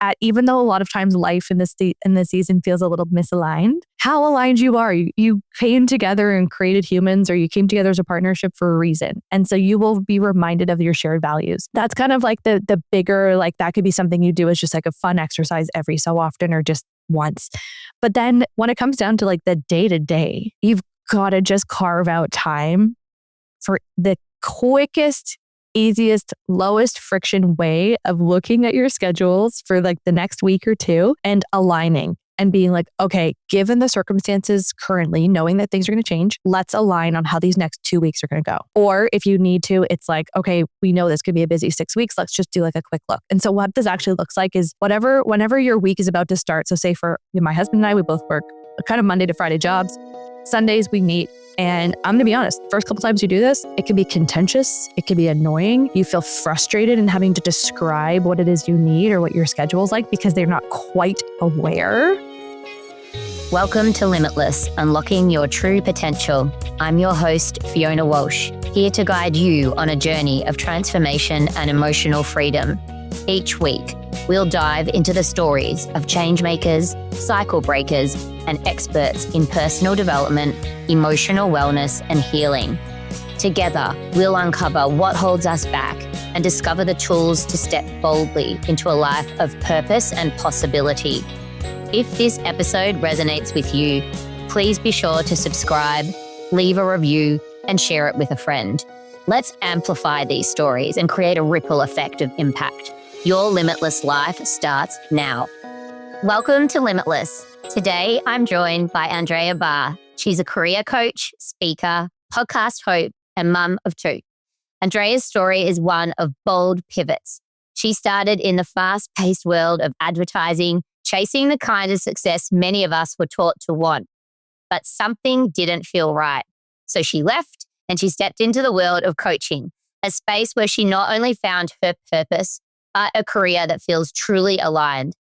at, even though a lot of times life in this season feels a little misaligned, how aligned you are. You came together and created humans, or you came together as a partnership for a reason. And so you will be reminded of your shared values. That's kind of like the bigger, like that could be something you do as just like a fun exercise every so often or just once. But then when it comes down to like the day to day, you've got to just carve out time for the quickest, easiest, lowest friction way of looking at your schedules for like the next week or two and aligning and being like, okay, given the circumstances currently, knowing that things are going to change, let's align on how these next 2 weeks are going to go. Or if you need to, it's like, okay, we know this could be a busy 6 weeks. Let's just do like a quick look. And so what this actually looks like is whenever your week is about to start. So say for my husband and I, we both work kind of Monday to Friday jobs. Sundays we meet. And I'm going to be honest, first couple times you do this, it can be contentious. It can be annoying. You feel frustrated in having to describe what it is you need or what your schedule is like because they're not quite aware. Welcome to Limitless, Unlocking Your True Potential. I'm your host, Fiona Walsh, here to guide you on a journey of transformation and emotional freedom. Each week, we'll dive into the stories of change makers, cycle breakers, and experts in personal development, emotional wellness, and healing. Together, we'll uncover what holds us back and discover the tools to step boldly into a life of purpose and possibility. If this episode resonates with you, please be sure to subscribe, leave a review, and share it with a friend. Let's amplify these stories and create a ripple effect of impact. Your limitless life starts now. Welcome to Limitless. Today, I'm joined by Andrea Barr. She's a career coach, speaker, podcast host, and mum of two. Andrea's story is one of bold pivots. She started in the fast-paced world of advertising, chasing the kind of success many of us were taught to want. But something didn't feel right. So she left and she stepped into the world of coaching, a space where she not only found her purpose, but a career that feels truly aligned.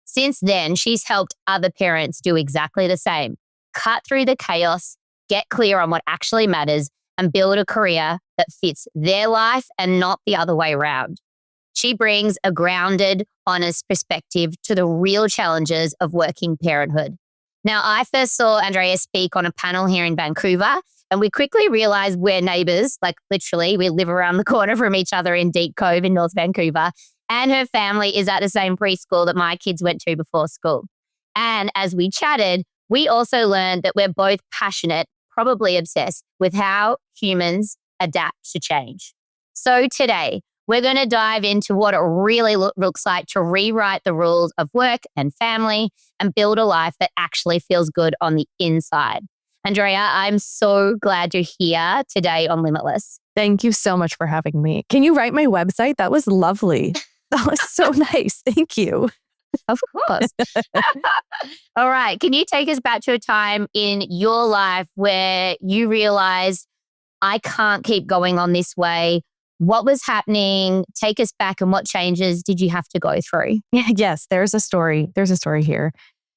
Since then, she's helped other parents do exactly the same, cut through the chaos, get clear on what actually matters, and build a career that fits their life and not the other way around. She brings a grounded, honest perspective to the real challenges of working parenthood. Now, I first saw Andrea speak on a panel here in Vancouver, and we quickly realized we're neighbors, like literally, we live around the corner from each other in Deep Cove in North Vancouver. And her family is at the same preschool that my kids went to before school. And as we chatted, we also learned that we're both passionate, probably obsessed with how humans adapt to change. So today, we're going to dive into what it really looks like to rewrite the rules of work and family and build a life that actually feels good on the inside. Andrea, I'm so glad you're here today on Limitless. Thank you so much for having me. Can you write my website? That was lovely. That was so nice. Thank you. Of course. All right. Can you take us back to a time in your life where you realized, I can't keep going on this way? What was happening? Take us back, and what changes did you have to go through? Yes, there's a story. There's a story here.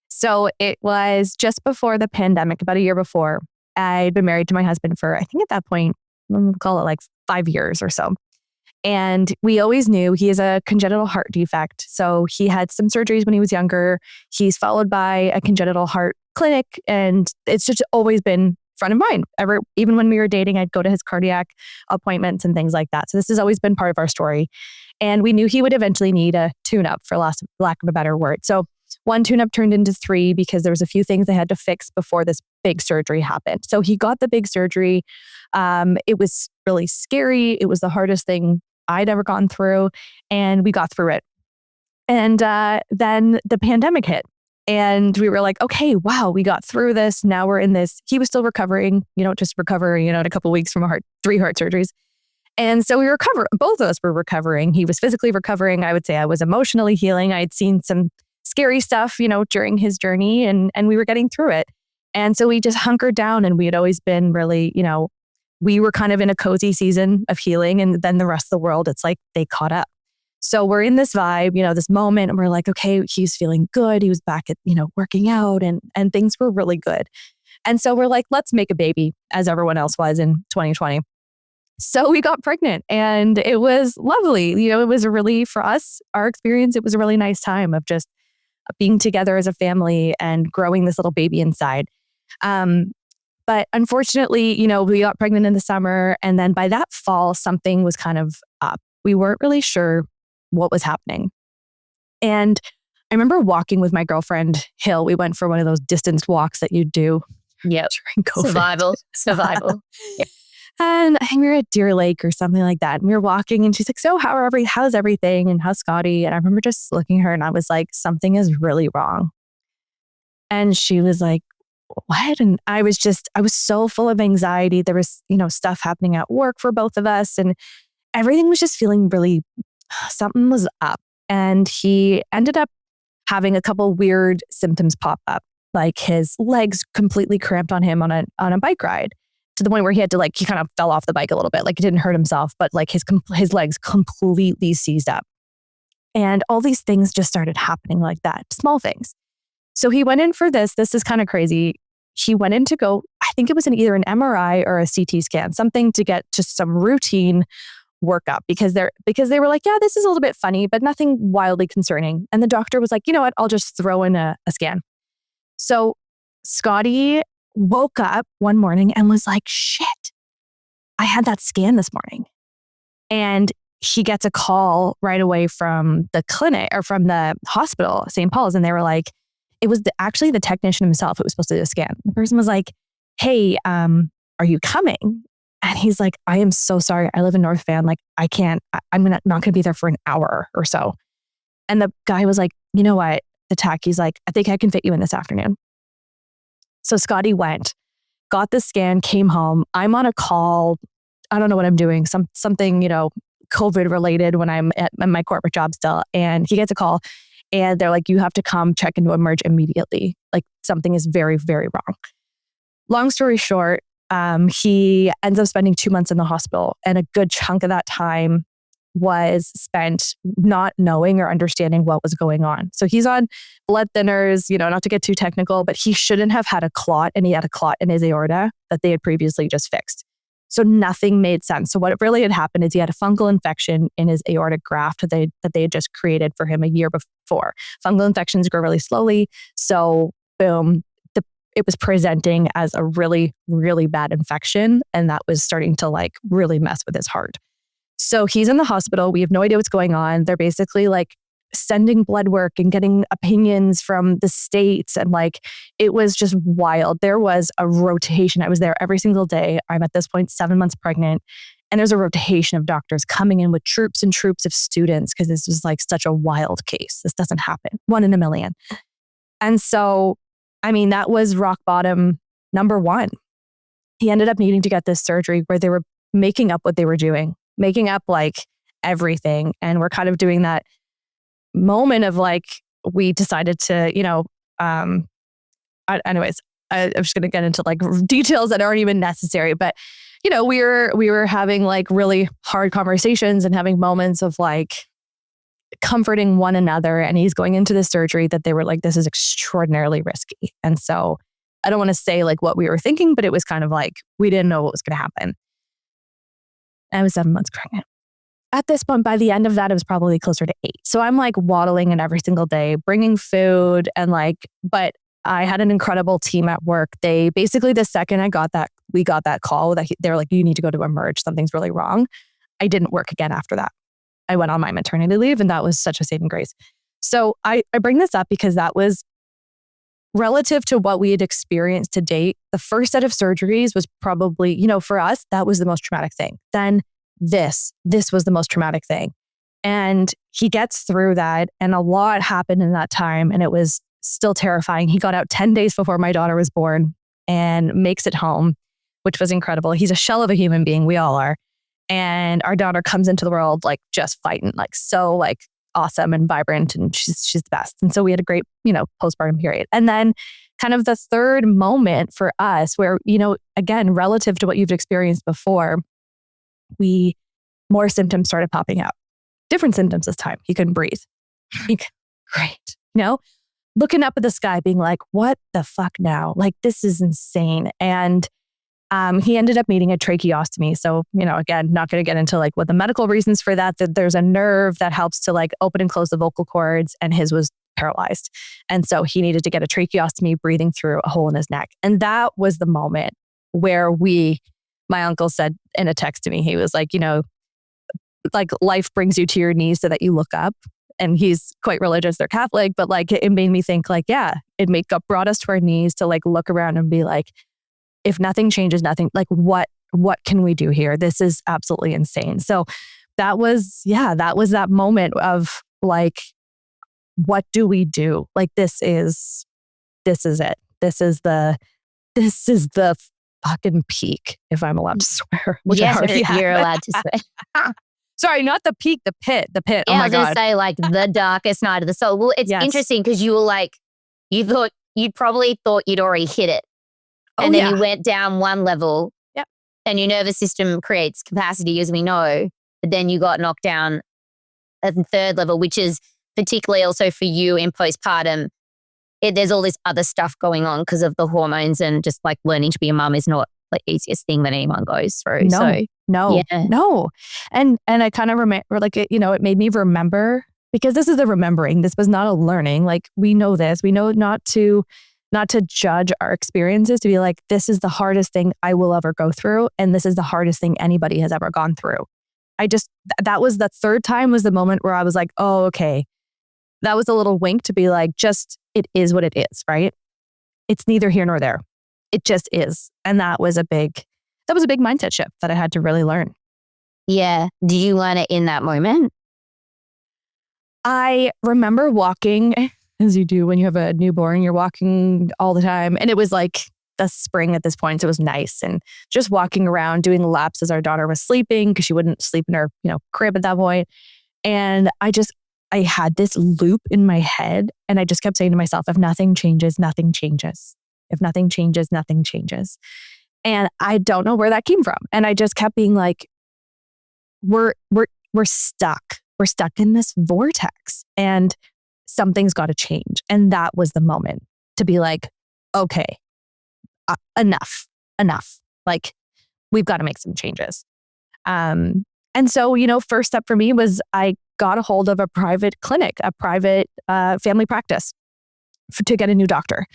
So it was just before the pandemic, about a year before. I'd been married to my husband for, I think at that point, we'll call it like 5 years or so. And we always knew he has a congenital heart defect. So he had some surgeries when he was younger. He's followed by a congenital heart clinic. And it's just always been front of mind. Even when we were dating, I'd go to his cardiac appointments and things like that. So this has always been part of our story. And we knew he would eventually need a tune-up, for lack of a better word. So one tune-up turned into 3 because there was a few things they had to fix before this big surgery happened. So he got the big surgery. It was really scary. It was the hardest thing I'd ever gone through, and we got through it. And then the pandemic hit, and we were like, okay, wow, we got through this. Now we're in this. He was still recovering. You don't just recover, in a couple of weeks from 3 heart surgeries. And so we recovered. Both of us were recovering. He was physically recovering. I would say I was emotionally healing. I had seen some scary stuff, during his journey, and we were getting through it. And so we just hunkered down, and we had always been really, we were kind of in a cozy season of healing, and then the rest of the world, it's like they caught up. So we're in this vibe, this moment, and we're like, okay, he's feeling good. He was back at, working out, and things were really good. And so we're like, let's make a baby, as everyone else was in 2020. So we got pregnant and it was lovely. It was a really, for us, our experience, it was a really nice time of just being together as a family and growing this little baby inside. Um, but unfortunately, we got pregnant in the summer. And then by that fall, something was kind of up. We weren't really sure what was happening. And I remember walking with my girlfriend, Hill. We went for one of those distanced walks that you do Yep. during COVID. Survival. Yep. And I think we were at Deer Lake or something like that. And we were walking and she's like, so how's everything? And how's Scotty? And I remember just looking at her and I was like, something is really wrong. And she was like, what? And I was so full of anxiety. There was, stuff happening at work for both of us. And everything was just feeling really, something was up. And he ended up having a couple weird symptoms pop up, like his legs completely cramped on him on a bike ride, to the point where he had to he kind of fell off the bike a little bit. Like, he didn't hurt himself, but like his legs completely seized up. And all these things just started happening like that, small things. So he went in for this. This is kind of crazy. He went in to go, I think it was either an MRI or a CT scan, something to get just some routine workup because they were like, yeah, this is a little bit funny, but nothing wildly concerning. And the doctor was like, you know what, I'll just throw in a scan. So Scotty woke up one morning and was like, shit, I had that scan this morning. And he gets a call right away from the clinic or from the hospital, St. Paul's. And they were like, it was actually the technician himself who was supposed to do a scan. The person was like, hey, are you coming? And he's like, I am so sorry. I live in North Van. Like, I can't, I'm not going to be there for an hour or so. And the guy was like, you know what? The tech, he's like, I think I can fit you in this afternoon. So Scotty went, got the scan, came home. I'm on a call. I don't know what I'm doing. Something, COVID related when I'm at my corporate job still. And he gets a call and they're like, you have to come check into Emerge immediately. Like, something is very, very wrong. Long story short, he ends up spending 2 months in the hospital, and a good chunk of that time was spent not knowing or understanding what was going on. So he's on blood thinners, not to get too technical, but he shouldn't have had a clot, and he had a clot in his aorta that they had previously just fixed. So nothing made sense. So what really had happened is he had a fungal infection in his aortic graft that they had just created for him a year before. Fungal infections grow really slowly. So boom, it was presenting as a really, really bad infection. And that was starting to really mess with his heart. So he's in the hospital. We have no idea what's going on. They're basically sending blood work and getting opinions from the States. And it was just wild. There was a rotation. I was there every single day. I'm at this point 7 months pregnant. And there's a rotation of doctors coming in with troops and troops of students because this was such a wild case. This doesn't happen. 1 in a million. And so, that was rock bottom number one. He ended up needing to get this surgery where they were making up what they were doing, making up everything. And we're kind of doing that moment of we decided to, anyways, I'm just going to get into details that aren't even necessary. But, we were having really hard conversations and having moments of comforting one another. And he's going into the surgery that they were like, this is extraordinarily risky. And so I don't want to say what we were thinking, but it was kind of we didn't know what was going to happen. I was 7 months pregnant. At this point, by the end of that, it was probably closer to 8. So I'm waddling in every single day, bringing food and but I had an incredible team at work. They basically, the second we got that call that they're like, you need to go to Emerge. Something's really wrong. I didn't work again after that. I went on my maternity leave, and that was such a saving grace. So I bring this up because that was relative to what we had experienced to date. The first set of surgeries was probably, for us, that was the most traumatic thing. Then this was the most traumatic thing. And he gets through that, and a lot happened in that time, and it was still terrifying. He got out 10 days before my daughter was born and makes it home, which was incredible. He's a shell of a human being. We all are. And our daughter comes into the world just fighting, so awesome and vibrant, and she's the best. And so we had a great, postpartum period. And then kind of the third moment for us where, again, relative to what you've experienced before, more symptoms started popping up. Different symptoms this time. He couldn't breathe. Great. Looking up at the sky being like, what the fuck now? This is insane. And He ended up needing a tracheostomy. So, again, not going to get into like what the medical reasons for that there's a nerve that helps to like open and close the vocal cords, and his was paralyzed. And so he needed to get a tracheostomy, breathing through a hole in his neck. And that was the moment where my uncle said in a text to me, he was like, like life brings you to your knees so that you look up. And he's quite religious, they're Catholic, but like it made me think like, yeah, brought us to our knees to like look around and be like, if nothing changes, nothing, like what can we do here? This is absolutely insane. So that was that moment of like, what do we do? Like, this is it. This is the fucking peak, if I'm allowed to swear. Which yes, you're allowed to swear. Sorry, not the peak, the pit. Yeah, oh my I was going to God. say like the darkest night of the soul. Well, it's interesting because you were like, you probably thought you'd already hit it. And then you went down one level. Yep. And your nervous system creates capacity, as we know. But then you got knocked down at the third level, which is particularly also for you in postpartum. There's all this other stuff going on because of the hormones, and just like learning to be a mum is not the easiest thing that anyone goes through. No. And I kind of remember, like, it made me remember, because this is a remembering. This was not a learning. Like, we know this. We know not to judge our experiences, to be like, this is the hardest thing I will ever go through. And this is the hardest thing anybody has ever gone through. That was the third time was the moment where I was like, oh, okay. That was a little wink to be like, just, it is what it is, right? It's neither here nor there. It just is. And that was a big mindset shift that I had to really learn. Yeah. Did you learn it in that moment? I remember walking, as you do when you have a newborn, you're walking all the time. And it was like the spring at this point. So it was nice. And just walking around doing laps as our daughter was sleeping, because she wouldn't sleep in her, crib at that point. And I had this loop in my head, and I just kept saying to myself, if nothing changes, nothing changes. If nothing changes, nothing changes. And I don't know where that came from. And I just kept being like, we're stuck. We're stuck in this vortex, and something's got to change. And that was the moment to be like, okay, enough. Like, we've got to make some changes. And so, first step for me was I got a hold of a private clinic, a private family practice to get a new doctor.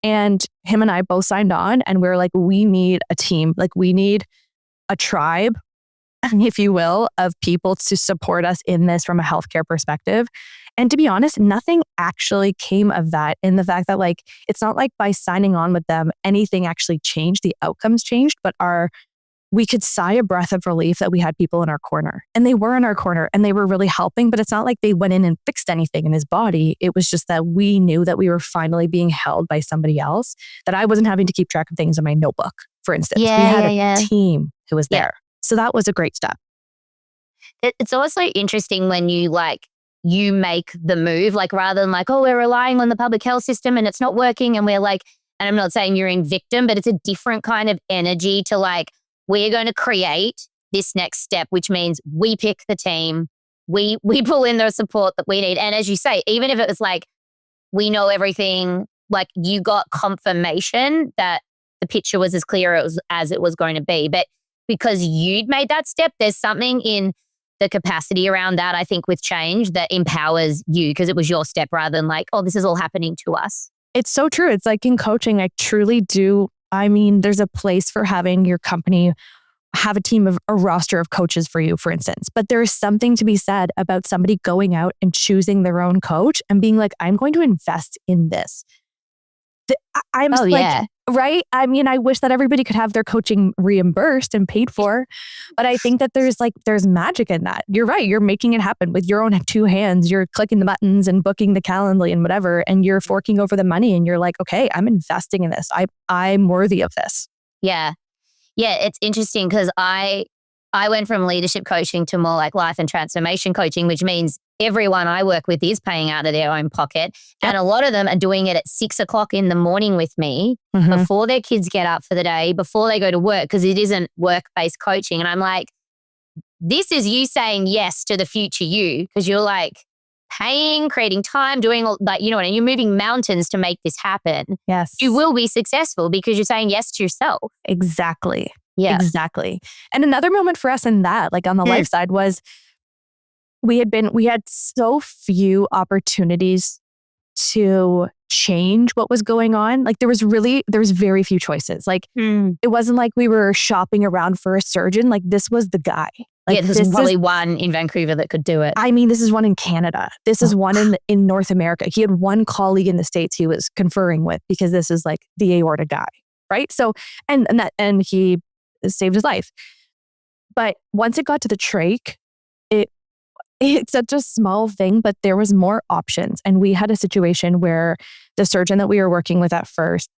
And him and I both signed on, and we were like, we need a team. Like, we need a tribe, if you will, of people to support us in this from a healthcare perspective. And to be honest, nothing actually came of that, in the fact that like, it's not like by signing on with them, anything actually changed. The outcomes changed, but we could sigh a breath of relief that we had people in our corner, and they were in our corner, and they were really helping. But it's not like they went in and fixed anything in his body. It was just that we knew that we were finally being held by somebody else, that I wasn't having to keep track of things in my notebook, for instance. We had a team who was there. So that was a great step. It's also interesting when you make the move, like, rather than like, oh, we're relying on the public health system and it's not working. And we're like, and I'm not saying you're in victim, but it's a different kind of energy to like, we're going to create this next step, which means we pick the team, we pull in the support that we need. And as you say, even if it was like, we know everything, like, you got confirmation that the picture was as clear as it was going to be. But because you'd made that step, there's something in the capacity around that, I think, with change that empowers you, because it was your step rather than like, oh, this is all happening to us. It's so true. It's like in coaching, I truly do. I mean, there's a place for having your company have a team of a roster of coaches for you, for instance. But there is something to be said about somebody going out and choosing their own coach and being like, I'm going to invest in this. Right? I mean, I wish that everybody could have their coaching reimbursed and paid for, but I think that there's magic in that. You're right. You're making it happen with your own two hands. You're clicking the buttons and booking the Calendly and whatever, and you're forking over the money, and you're like, okay, I'm investing in this. I'm worthy of this. Yeah. Yeah. It's interesting because I went from leadership coaching to more like life and transformation coaching, which means everyone I work with is paying out of their own pocket. Yep. And a lot of them are doing it at 6 o'clock in the morning with me before their kids get up for the day, before they go to work, because it isn't work-based coaching. And I'm like, this is you saying yes to the future you, because you're like, paying, creating time, doing all that, and you're moving mountains to make this happen. Yes. You will be successful because you're saying yes to yourself. Exactly. Yeah. Exactly. And another moment for us in that, like on the life side, was we had so few opportunities to change what was going on. Like there was very few choices. Like it wasn't like we were shopping around for a surgeon. Like this was the guy. Like there's probably one in Vancouver that could do it. I mean, this is one in Canada. This is one in North America. He had one colleague in the States he was conferring with because this is like the aorta guy, right? So, and he saved his life. But once it got to the trach, it's such a small thing, but there was more options. And we had a situation where the surgeon that we were working with at first,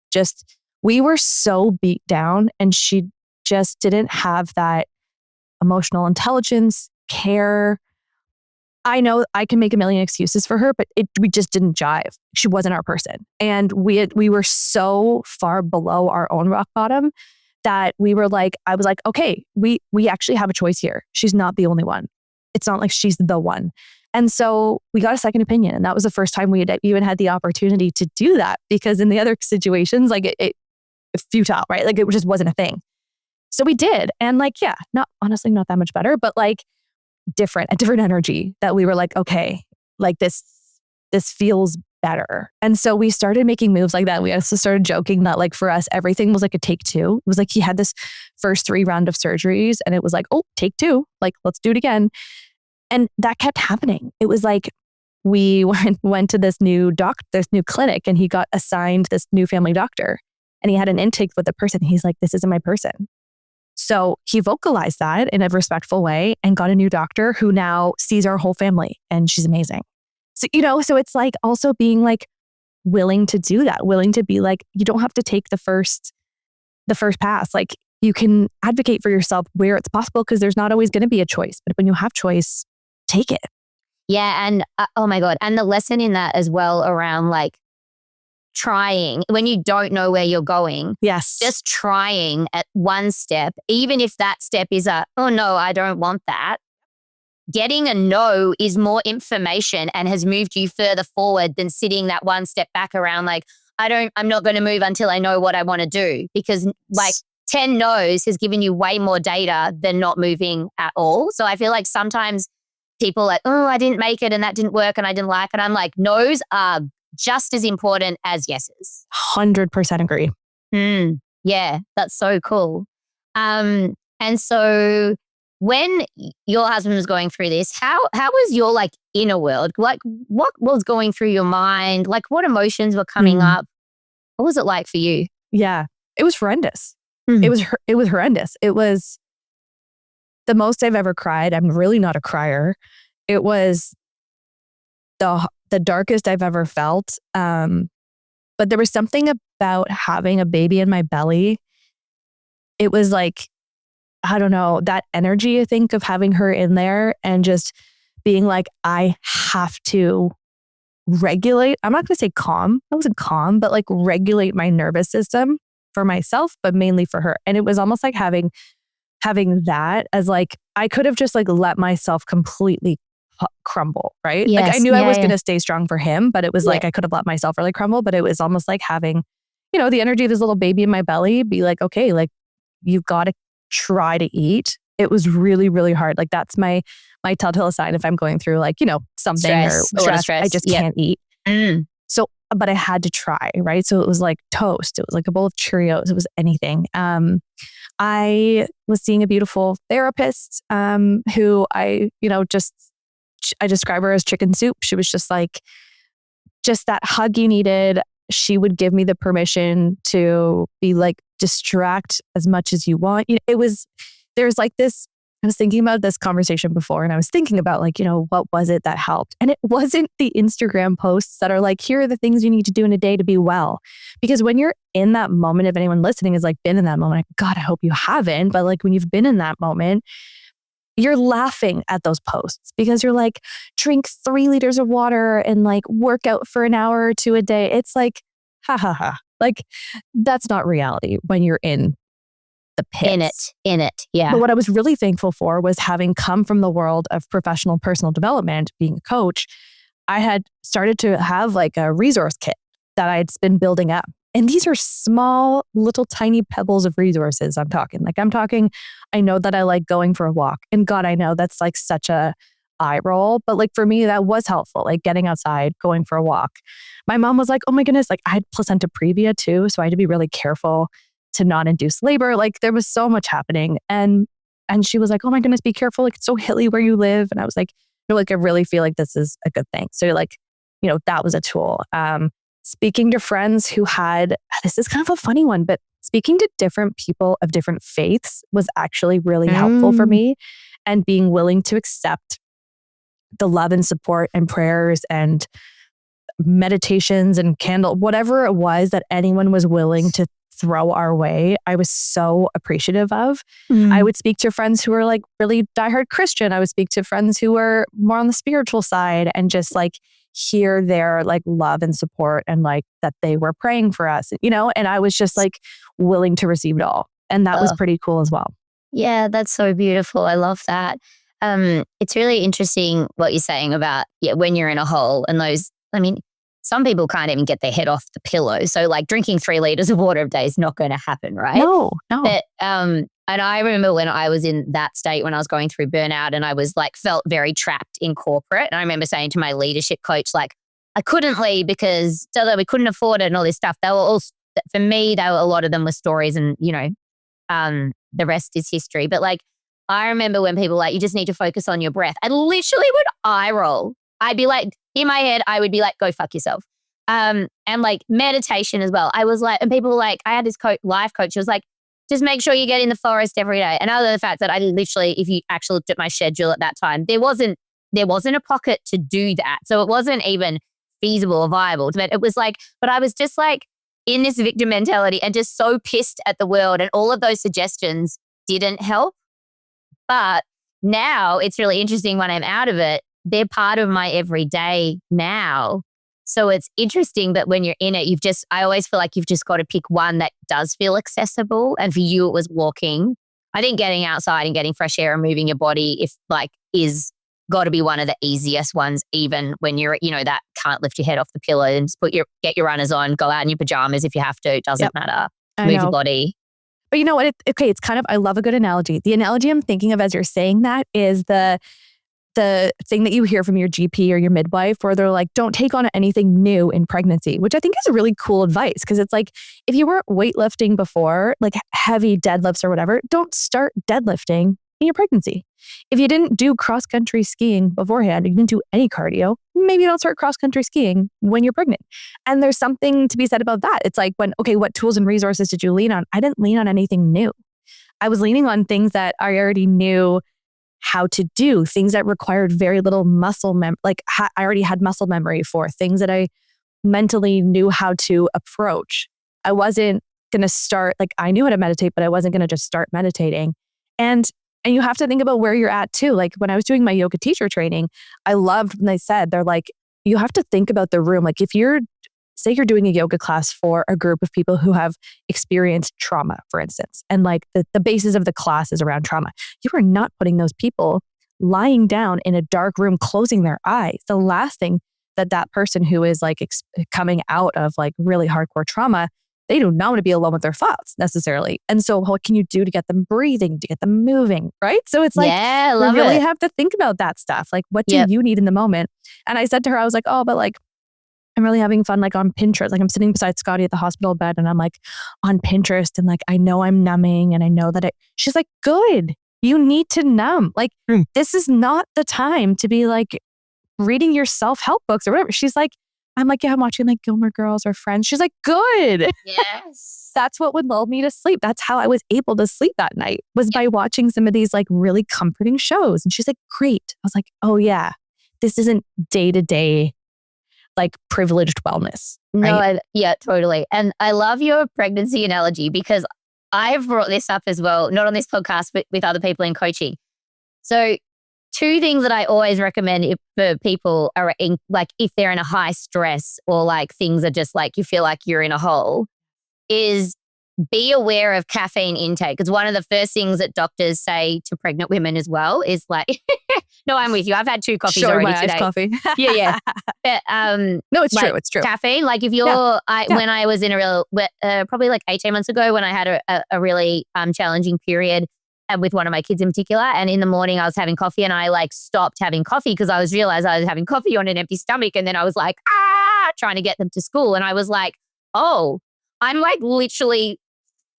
we were so beat down and she just didn't have that emotional intelligence, care. I know I can make a million excuses for her, but we just didn't jive. She wasn't our person. And we were so far below our own rock bottom that I was like, okay, we actually have a choice here. She's not the only one. It's not like she's the one. And so we got a second opinion. And that was the first time we had even had the opportunity to do that, because in the other situations, like it futile, right? Like it just wasn't a thing. So we did. And like, yeah, not that much better, but like a different energy that we were like, okay, like this feels better. And so we started making moves like that. We also started joking that like for us, everything was like a take two. It was like he had this first 3 rounds of surgeries and it was like, oh, take 2, like let's do it again. And that kept happening. It was like we went to this new clinic and he got assigned this new family doctor and he had an intake with the person. He's like, this isn't my person. So he vocalized that in a respectful way and got a new doctor who now sees our whole family and she's amazing. So, so it's like also being like willing to do that, willing to be like, you don't have to take the first pass. Like you can advocate for yourself where it's possible because there's not always going to be a choice. But when you have choice, take it. Yeah. And oh my God. And the lesson in that as well around like trying when you don't know where you're going. Yes. Just trying at one step, even if that step is oh no, I don't want that. Getting a no is more information and has moved you further forward than sitting that one step back around like, I'm not going to move until I know what I want to do, because like 10 no's has given you way more data than not moving at all. So I feel like sometimes people are like, oh, I didn't make it and that didn't work and I didn't like it. I'm like, no's are just as important as yeses. 100% agree. Yeah, that's so cool. And so when your husband was going through this, how was your like inner world? Like what was going through your mind? Like what emotions were coming up? What was it like for you? Yeah, it was horrendous. It was horrendous. It was the most I've ever cried. I'm really not a crier. It was the darkest I've ever felt. But there was something about having a baby in my belly. It was like, I don't know, that energy, I think, of having her in there and just being like, I have to regulate. I'm not going to say calm. I wasn't calm, but like regulate my nervous system for myself, but mainly for her. And it was almost like having that as like, I could have just like let myself completely crumble, right? Yes, like I knew I was going to stay strong for him, but it was like, I could have let myself really crumble, but it was almost like having, the energy of this little baby in my belly be like, okay, like you've got to try to eat. It was really, really hard. Like that's my telltale sign if I'm going through like, something stress. I just can't eat. So, but I had to try, right? So it was like toast. It was like a bowl of Cheerios. It was anything. I was seeing a beautiful therapist who I describe her as chicken soup. She was just that hug you needed. She would give me the permission to be like, distract as much as you want. There's like this, I was thinking about this conversation before and I was thinking about like, what was it that helped? And it wasn't the Instagram posts that are like, here are the things you need to do in a day to be well. Because when you're in that moment, if anyone listening has like been in that moment, God, I hope you haven't. But like when you've been in that moment, you're laughing at those posts because you're like, drink 3 liters of water and like work out for an hour or 2 a day. It's like, ha ha ha. Like that's not reality when you're in the pits. In it. Yeah. But what I was really thankful for was having come from the world of professional personal development, being a coach. I had started to have like a resource kit that I'd been building up. And these are small, little tiny pebbles of resources I'm talking. I know that I like going for a walk. And God, I know that's like such a eye roll. But like for me, that was helpful, like getting outside, going for a walk. My mom was like, oh my goodness, like I had placenta previa too. So I had to be really careful to not induce labor. Like there was so much happening. And she was like, oh my goodness, be careful. Like it's so hilly where you live. And I was like, no, like I really feel like this is a good thing. So like, that was a tool. Speaking to friends who had, this is kind of a funny one, but speaking to different people of different faiths was actually really helpful for me, and being willing to accept the love and support and prayers and meditations and candle, whatever it was that anyone was willing to throw our way, I was so appreciative of. I would speak to friends who were like really diehard Christian. I would speak to friends who were more on the spiritual side and just like hear their like love and support and like that they were praying for us, and I was just like willing to receive it all. And that was pretty cool as well. Yeah, that's so beautiful. I love that. It's really interesting what you're saying about when you're in a hole and some people can't even get their head off the pillow. So like drinking 3 liters of water a day is not going to happen, right? No. But, and I remember when I was in that state, when I was going through burnout and I was like, felt very trapped in corporate. And I remember saying to my leadership coach, like, I couldn't leave because we couldn't afford it and all this stuff. They were all, for me, a lot of them were stories and, the rest is history. But like, I remember when people were like, you just need to focus on your breath. I literally would eye roll. I'd be like, in my head, I would be like, go fuck yourself. And like meditation as well. I was like, and people were like, I had this life coach who was like, just make sure you get in the forest every day. And other than the fact that I literally, if you actually looked at my schedule at that time, there wasn't a pocket to do that. So it wasn't even feasible or viable. But it was like, but I was just like in this victim mentality and just so pissed at the world. And all of those suggestions didn't help. But now it's really interesting when I'm out of it, they're part of my everyday now. So it's interesting that when you're in it, I always feel like you've just got to pick one that does feel accessible. And for you, it was walking. I think getting outside and getting fresh air and moving your body is got to be one of the easiest ones, even when you're, that can't lift your head off the pillow, and just get your runners on, go out in your pajamas if you have to. It doesn't matter. Move your body. But you know what? It's kind of, I love a good analogy. The analogy I'm thinking of as you're saying that is the thing that you hear from your GP or your midwife, where they're like, don't take on anything new in pregnancy, which I think is a really cool advice. Because it's like, if you weren't weightlifting before, like heavy deadlifts or whatever, don't start deadlifting in your pregnancy. If you didn't do cross-country skiing beforehand, you didn't do any cardio, maybe don't start cross-country skiing when you're pregnant. And there's something to be said about that. It's like, what tools and resources did you lean on? I didn't lean on anything new. I was leaning on things that I already knew how to do, things that required very little muscle memory. I already had muscle memory for things that I mentally knew how to approach. I wasn't going to start, I knew how to meditate, but I wasn't going to just start meditating. And you have to think about where you're at too. Like when I was doing my yoga teacher training, I loved when they said, they're like, you have to think about the room. Like if say you're doing a yoga class for a group of people who have experienced trauma, for instance, and like the basis of the class is around trauma, you are not putting those people lying down in a dark room, closing their eyes. The last thing that person who is like coming out of like really hardcore trauma, they do not want to be alone with their thoughts necessarily. And so what can you do to get them breathing, to get them moving, right? So it's like, we really have to think about that stuff. Like what do you need in the moment? And I said to her, I was like, oh, but like, I'm really having fun like on Pinterest. Like I'm sitting beside Scotty at the hospital bed and I'm like on Pinterest and like I know I'm numbing and I know that she's like, good. You need to numb. Like this is not the time to be like reading your self-help books or whatever. She's like, I'm like, yeah, I'm watching like Gilmore Girls or Friends. She's like, good. Yes. That's what would lull me to sleep. That's how I was able to sleep that night, was by watching some of these like really comforting shows. And she's like, great. I was like, oh yeah, this isn't day-to-day like privileged wellness. Right? No, totally. And I love your pregnancy analogy because I've brought this up as well, not on this podcast, but with other people in coaching. So 2 things that I always recommend for people are if they're in a high stress or like things are just like you feel like you're in a hole, is be aware of caffeine intake. Because one of the first things that doctors say to pregnant women as well is like, No, I'm with you. I've had 2 coffees Showing already my today. iced coffee. Yeah. But, No, it's like, true. It's true. caffeine, like if you're, Yeah. when I was in a real, probably like 18 months ago when I had a really challenging period with one of my kids in particular. And in the morning I was having coffee and I like stopped having coffee because I realized I was having coffee on an empty stomach. And then I was like, trying to get them to school. And I was like, oh, I'm like literally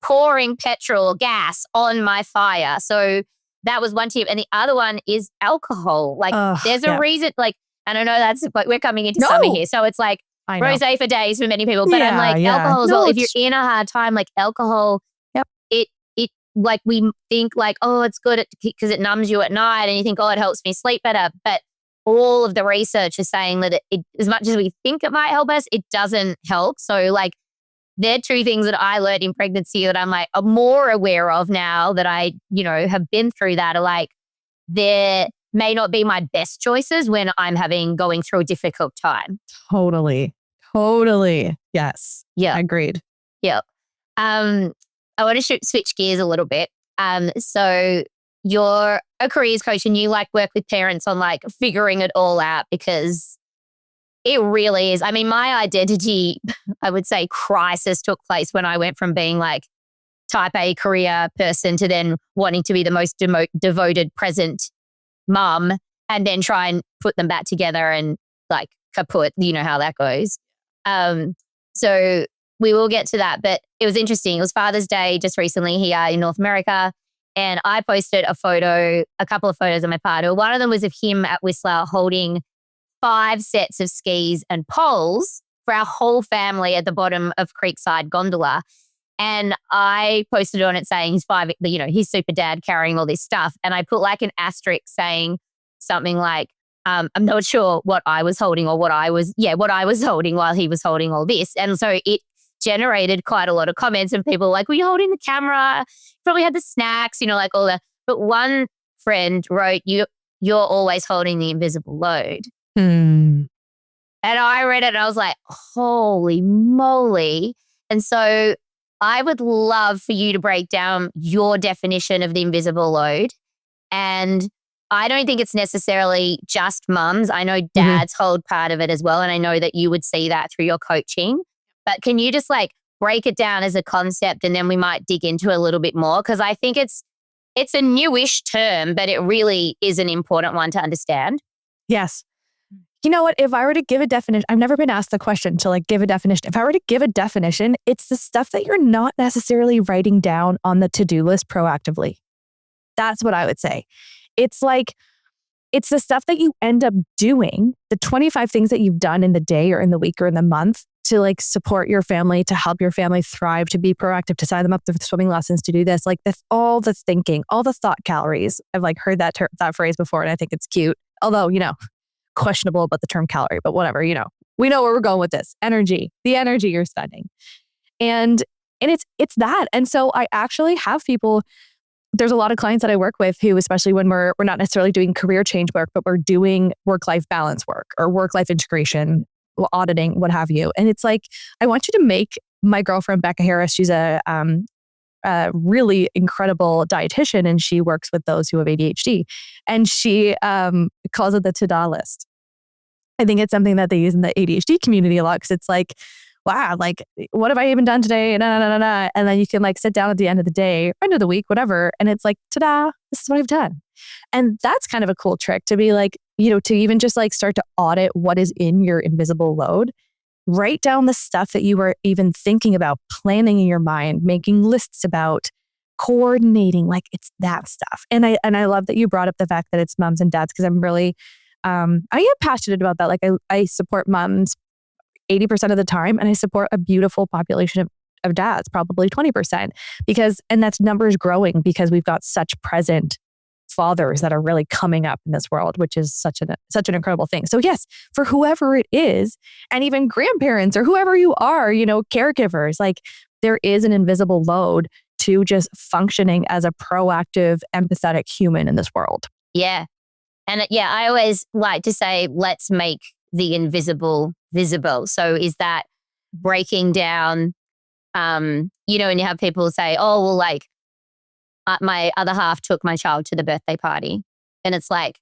pouring petrol or gas on my fire. So that was one tip. And the other one is alcohol. Like there's a reason, like, and I know that's, but we're coming into summer here. So it's like rosé for days for many people. But I'm like, alcohol as well. If you're in a hard time, like alcohol, it like we think like, oh, it's good because it numbs you at night and you think, oh, it helps me sleep better. But all of the research is saying that it as much as we think it might help us, it doesn't help. So like, they're 2 things that I learned in pregnancy that I'm like, I'm more aware of now that I, have been through that, are like, there may not be my best choices when I'm going through a difficult time. Totally. Yes. Yeah. Agreed. Yeah. I want to switch gears a little bit. So you're a careers coach and you like work with parents on like figuring it all out because it really is. I mean, my identity, I would say crisis took place when I went from being like type A career person to then wanting to be the most devoted present mum and then try and put them back together and like kaput, you know how that goes. So we will get to that, but it was interesting. It was Father's Day just recently here in North America. And I posted a couple of photos of my partner. One of them was of him at Whistler holding 5 sets of skis and poles for our whole family at the bottom of Creekside Gondola. And I posted on it saying he's super dad carrying all this stuff. And I put like an asterisk saying something like, I'm not sure what I was holding or what I was holding while he was holding all this. And so it generated quite a lot of comments and people like, were you holding the camera? Probably had the snacks, like all that. But one friend wrote, you're always holding the invisible load. And I read it and I was like, holy moly. And so I would love for you to break down your definition of the invisible load. And I don't think it's necessarily just mums. I know dads hold part of it as well. And I know that you would see that through your coaching. But can you just like break it down as a concept and then we might dig into it a little bit more? Because I think it's a newish term, but it really is an important one to understand. Yes. You know what? If I were to give a definition, I've never been asked the question to like give a definition. If I were to give a definition, it's the stuff that you're not necessarily writing down on the to-do list proactively. That's what I would say. It's the stuff that you end up doing, the 25 things that you've done in the day or in the week or in the month to like support your family, to help your family thrive, to be proactive, to sign them up for swimming lessons, to do this, like this, all the thinking, all the thought calories. I've like heard that phrase before and I think it's cute. Although, questionable about the term calorie, but whatever, we know where we're going with this. Energy, the energy you're spending. And it's that. And so I actually have people, there's a lot of clients that I work with who, especially when we're not necessarily doing career change work, but we're doing work-life balance work or work-life integration, auditing, what have you. And it's like, I want you to make my girlfriend, Becca Harris, she's a really incredible dietitian and she works with those who have ADHD. And she calls it the to-do list. I think it's something that they use in the ADHD community a lot because it's like, wow, like what have I even done today? And then you can like sit down at the end of the day, or end of the week, whatever. And it's like, ta-da, this is what I've done. And that's kind of a cool trick to be like, to even just like start to audit what is in your invisible load. Write down the stuff that you were even thinking about, planning in your mind, making lists about, coordinating, like it's that stuff. And I love that you brought up the fact that it's moms and dads because I'm really, I am passionate about that. Like I support moms 80% of the time and I support a beautiful population of dads, probably 20% and that's numbers growing because we've got such present fathers that are really coming up in this world, which is such an incredible thing. So yes, for whoever it is, and even grandparents or whoever you are, caregivers, like there is an invisible load to just functioning as a proactive, empathetic human in this world. Yeah. And I always like to say, let's make the invisible visible. So is that breaking down, and you have people say, oh, well, like, my other half took my child to the birthday party. And it's like,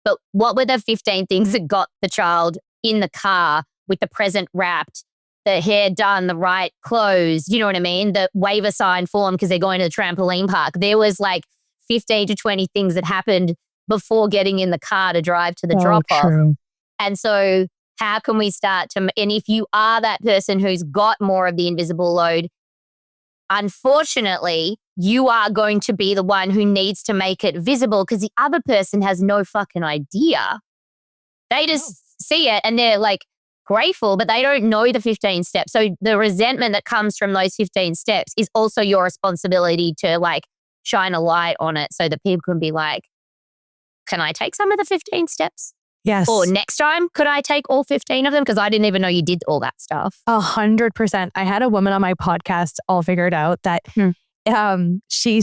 But what were the 15 things that got the child in the car with the present wrapped, the hair done, the right clothes, you know what I mean? The waiver sign form because they're going to the trampoline park. There was like 15 to 20 things that happened before getting in the car to drive to the drop-off. True. And so how can we start to, and if you are that person who's got more of the invisible load, unfortunately, you are going to be the one who needs to make it visible because the other person has no fucking idea. They just see it and they're like grateful, but they don't know the 15 steps. So the resentment that comes from those 15 steps is also your responsibility to like shine a light on it so that people can be like, can I take some of the 15 steps? Yes. Or next time, could I take all 15 of them? Because I didn't even know you did all that stuff. 100%. I had a woman on my podcast all figured out that she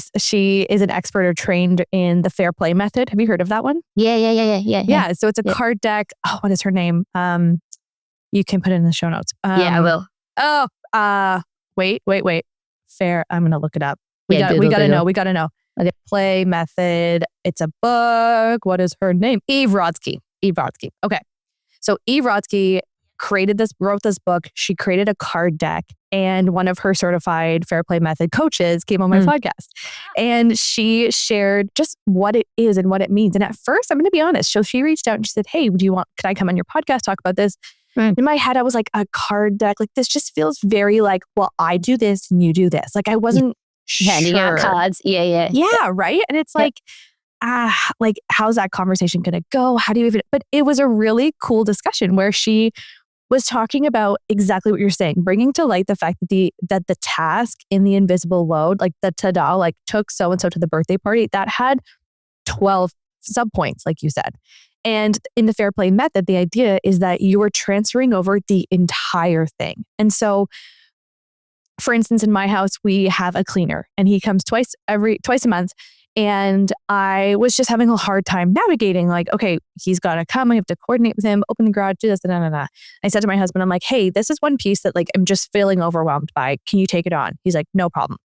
is an expert or trained in the fair play method. Have you heard of that one? Yeah. So it's a card deck. Oh, what is her name? You can put it in the show notes. I will. Wait. Fair. I'm going to look it up. We got to know. Okay. Play method. It's a book. What is her name? Eve Rodsky. Okay. So Eve Rodsky wrote this book. She created a card deck, and one of her certified fair play method coaches came on my podcast, and she shared just what it is and what it means. And at first, I'm going to be honest. So she reached out and she said, "Hey, could I come on your podcast, talk about this?" In my head, I was like, a card deck, like this just feels very like, well, I do this and you do this. Like I wasn't handing out cards. Yeah, right. And it's like, how's that conversation going to go? How do you even, but it was a really cool discussion where she was talking about exactly what you're saying, bringing to light the fact that the task in the invisible load, like the tada, like took so-and-so to the birthday party that had 12 subpoints, like you said. And in the fair play method, the idea is that you are transferring over the entire thing. And so, for instance, in my house, we have a cleaner and he comes twice a month. And I was just having a hard time navigating like, okay, he's got to come. I have to coordinate with him, open the garage, do this, I said to my husband, I'm like, hey, this is one piece that like, I'm just feeling overwhelmed by. Can you take it on? He's like, no problem.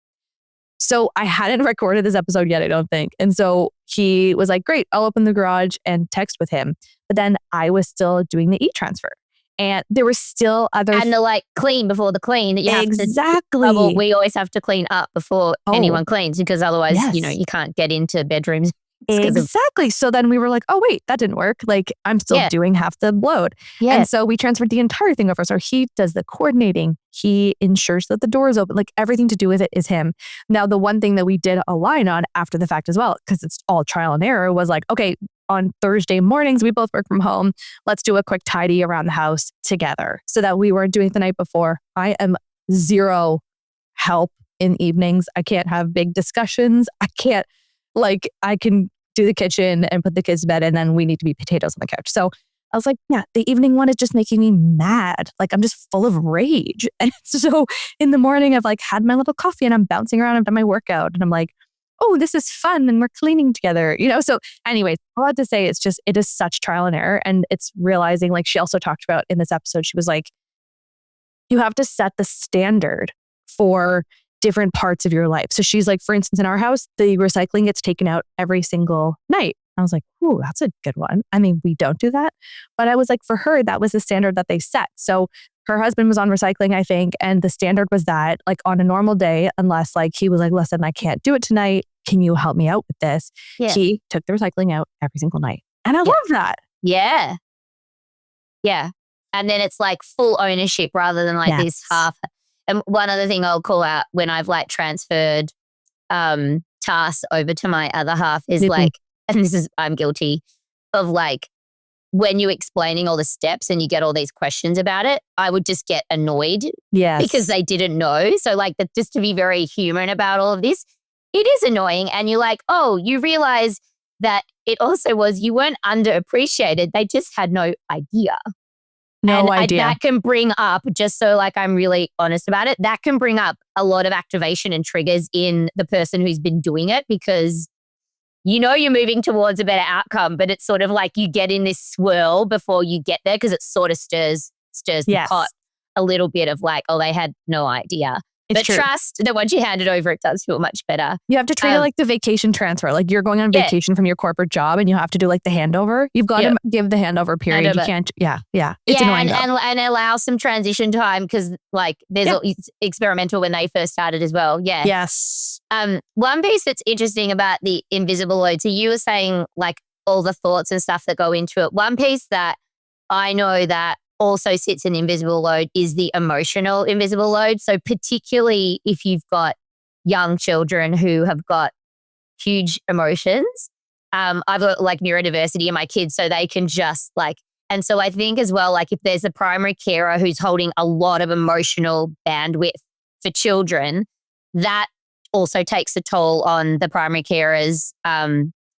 So I hadn't recorded this episode yet, I don't think. And so he was like, great, I'll open the garage and text with him. But then I was still doing the e-transfer. And there were still other... And the like clean before the clean that you have Exactly. We always have to clean up before anyone cleans because otherwise, you can't get into bedrooms. Exactly. So then we were like, oh, wait, that didn't work. Like I'm still doing half the load. Yeah. And so we transferred the entire thing over. So he does the coordinating. He ensures that the door is open. Like everything to do with it is him. Now, the one thing that we did align on after the fact as well, because it's all trial and error, was like, okay, on Thursday mornings, we both work from home. Let's do a quick tidy around the house together so that we weren't doing it the night before. I am zero help in evenings. I can't have big discussions. I can do the kitchen and put the kids to bed and then we need to be potatoes on the couch. So I was like, yeah, the evening one is just making me mad. Like I'm just full of rage. And so in the morning I've like had my little coffee and I'm bouncing around. I've done my workout and I'm like, oh, this is fun and we're cleaning together, So anyways, all I have to say is just, it is such trial and error. And it's realizing, like she also talked about in this episode, she was like, you have to set the standard for different parts of your life. So she's like, for instance, in our house, the recycling gets taken out every single night. I was like, ooh, that's a good one. I mean, we don't do that. But I was like, for her, that was the standard that they set. So her husband was on recycling, I think. And the standard was that like on a normal day, unless like he was like, listen, I can't do it tonight. Can you help me out with this? Yeah. He took the recycling out every single night. And I love that. Yeah. Yeah. And then it's like full ownership rather than like this half. And one other thing I'll call out when I've like transferred tasks over to my other half is like, and I'm guilty of like, when you're explaining all the steps and you get all these questions about it, I would just get annoyed because they didn't know. So like just to be very human about all of this, it is annoying. And you're like, oh, you realize that it also was, you weren't underappreciated. They just had no idea. No idea. That can bring up, just so like I'm really honest about it, that can bring up a lot of activation and triggers in the person who's been doing it because you're moving towards a better outcome, but it's sort of like you get in this swirl before you get there because it sort of stirs the pot a little bit of like, oh, they had no idea. It's but true. trust that once you hand it over, it does feel much better. You have to treat it like the vacation transfer. Like you're going on vacation from your corporate job and you have to do like the handover. You've got to give the handover period. You can't. Yeah. It's annoying and allow some transition time because like it's experimental when they first started as well. Yeah. Yes. One piece that's interesting about the invisible load. So you were saying like all the thoughts and stuff that go into it. One piece that I know that also sits in invisible load is the emotional invisible load. So particularly if you've got young children who have got huge emotions. I've got like neurodiversity in my kids, so they can just like, and so I think as well, like if there's a primary carer who's holding a lot of emotional bandwidth for children, that also takes a toll on the primary carer's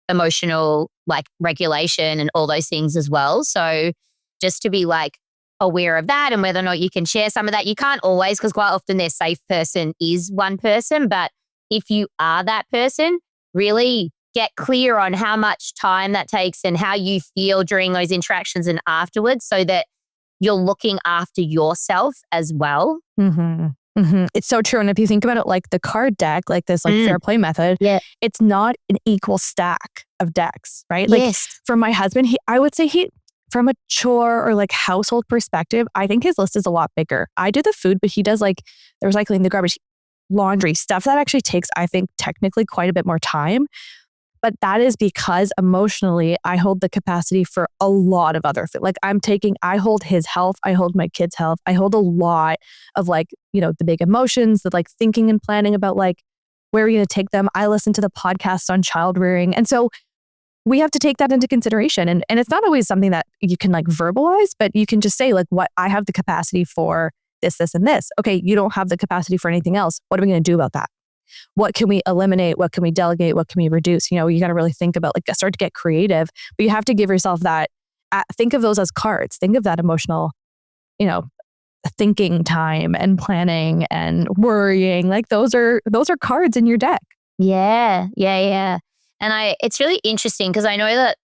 emotional like regulation and all those things as well. So just to be like aware of that and whether or not you can share some of that. You can't always, because quite often their safe person is one person. But if you are that person, really get clear on how much time that takes and how you feel during those interactions and afterwards so that you're looking after yourself as well. Mm-hmm. Mm-hmm. It's so true. And if you think about it like the card deck, like this like fair play method, it's not an equal stack of decks, right? Like for my husband, I would say from a chore or like household perspective, I think his list is a lot bigger. I do the food, but he does like the recycling, the garbage, laundry, stuff that actually takes, I think, technically quite a bit more time. But that is because emotionally, I hold the capacity for a lot of other things. Like I hold his health, I hold my kids' health, I hold a lot of like, the big emotions, the like thinking and planning about like, where are we going to take them? I listen to the podcast on child rearing. And so we have to take that into consideration. And it's not always something that you can like verbalize, but you can just say like, what I have the capacity for this, and this. Okay, you don't have the capacity for anything else. What are we going to do about that? What can we eliminate? What can we delegate? What can we reduce? You got to really think about like start to get creative, but you have to give yourself that, think of those as cards. Think of that emotional, thinking time and planning and worrying. Like those are cards in your deck. Yeah. And it's really interesting because I know that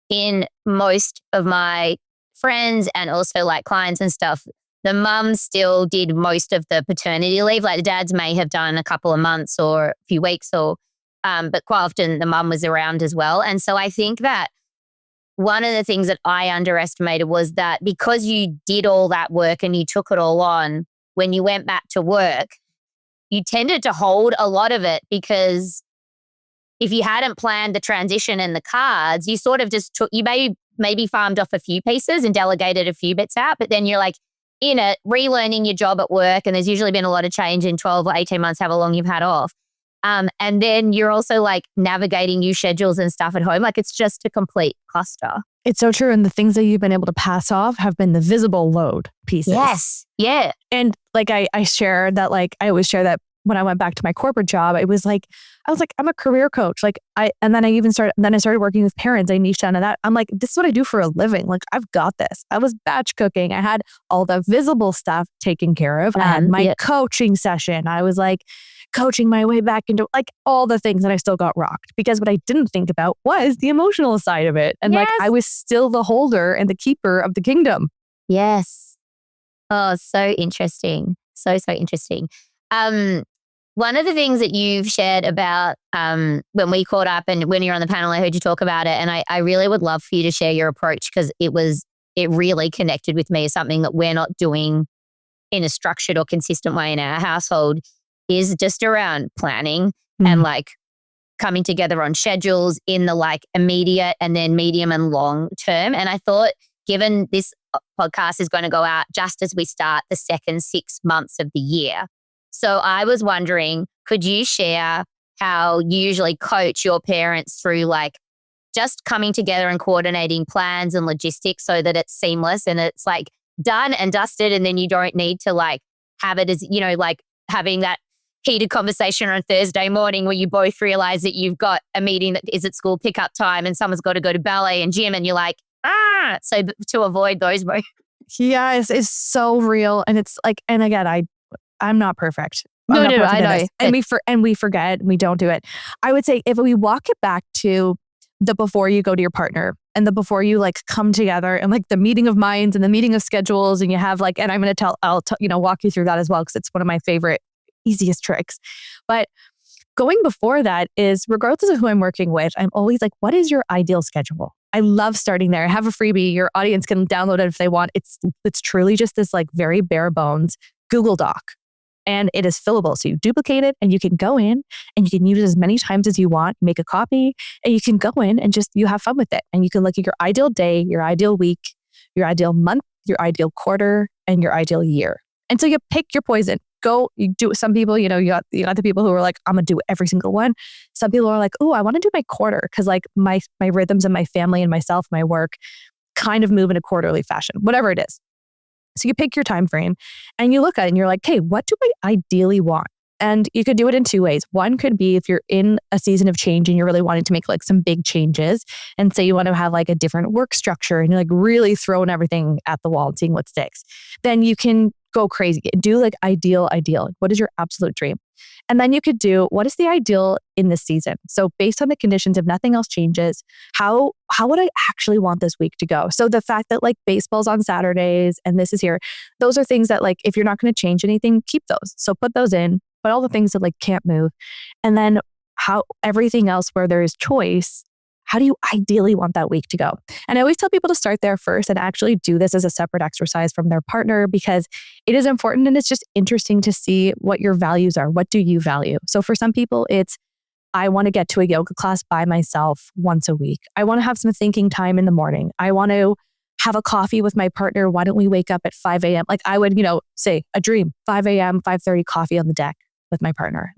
in most of my friends and also like clients and stuff, the mum still did most of the paternity leave. Like the dads may have done a couple of months or a few weeks but quite often the mum was around as well. And so I think that one of the things that I underestimated was that because you did all that work and you took it all on, when you went back to work, you tended to hold a lot of it because if you hadn't planned the transition and the cards, you sort of just you maybe farmed off a few pieces and delegated a few bits out, but then you're like in it, relearning your job at work. And there's usually been a lot of change in 12 or 18 months, however long you've had off. And then you're also like navigating new schedules and stuff at home. Like it's just a complete cluster. It's so true. And the things that you've been able to pass off have been the visible load pieces. Yes. Yeah. And like I share that, like I always share that when I went back to my corporate job, I was like, I'm a career coach. And then I started working with parents. I niched down to that. I'm like, this is what I do for a living. Like, I've got this. I was batch cooking. I had all the visible stuff taken care of. I had my coaching session. I was like coaching my way back into like all the things that I still got rocked because what I didn't think about was the emotional side of it. And like, I was still the holder and the keeper of the kingdom. Yes. Oh, so interesting. So interesting. One of the things that you've shared about when we caught up and when you're on the panel, I heard you talk about it. And I really would love for you to share your approach because it really connected with me as something that we're not doing in a structured or consistent way in our household is just around planning and like coming together on schedules in the like immediate and then medium and long term. And I thought, given this podcast is going to go out just as we start the second 6 months of the year. So I was wondering, could you share how you usually coach your parents through like just coming together and coordinating plans and logistics so that it's seamless and it's like done and dusted and then you don't need to like have it as, like having that heated conversation on Thursday morning where you both realize that you've got a meeting that is at school pickup time and someone's got to go to ballet and gym and you're like, so to avoid those moments. Yes, it's so real. And it's like, and again, I'm not perfect. No, I know. And we forget, we don't do it. I would say if we walk it back to the before you go to your partner and the before you like come together and like the meeting of minds and the meeting of schedules and you have like, and I'm going to I'll walk you through that as well because it's one of my favorite easiest tricks. But going before that is, regardless of who I'm working with, I'm always like, what is your ideal schedule? I love starting there. I have a freebie. Your audience can download it if they want. It's truly just this like very bare bones Google Doc. And it is fillable. So you duplicate it and you can go in and you can use it as many times as you want, make a copy, and you can go in and just, you have fun with it. And you can look at your ideal day, your ideal week, your ideal month, your ideal quarter, and your ideal year. And so you pick your poison. You do it. Some people, you got the people who are like, I'm going to do every single one. Some people are like, oh, I want to do my quarter. Cause like my rhythms and my family and myself, my work kind of move in a quarterly fashion, whatever it is. So you pick your time frame and you look at it and you're like, hey, what do I ideally want? And you could do it in two ways. One could be if you're in a season of change and you're really wanting to make like some big changes, and say you want to have like a different work structure and you're like really throwing everything at the wall and seeing what sticks. Then you can go crazy. Do like ideal. What is your absolute dream? And then you could do, what is the ideal in this season? So based on the conditions, if nothing else changes, how would I actually want this week to go? So the fact that like baseball's on Saturdays and this is here, those are things that like, if you're not going to change anything, keep those. So put those in, but all the things that like can't move. And then how everything else where there is choice, how do you ideally want that week to go? And I always tell people to start there first and actually do this as a separate exercise from their partner, because it is important and it's just interesting to see what your values are. What do you value? So for some people, it's, I want to get to a yoga class by myself once a week. I want to have some thinking time in the morning. I want to have a coffee with my partner. Why don't we wake up at 5 a.m.? Like I would, say a dream, 5 a.m., 5:30 coffee on the deck with my partner.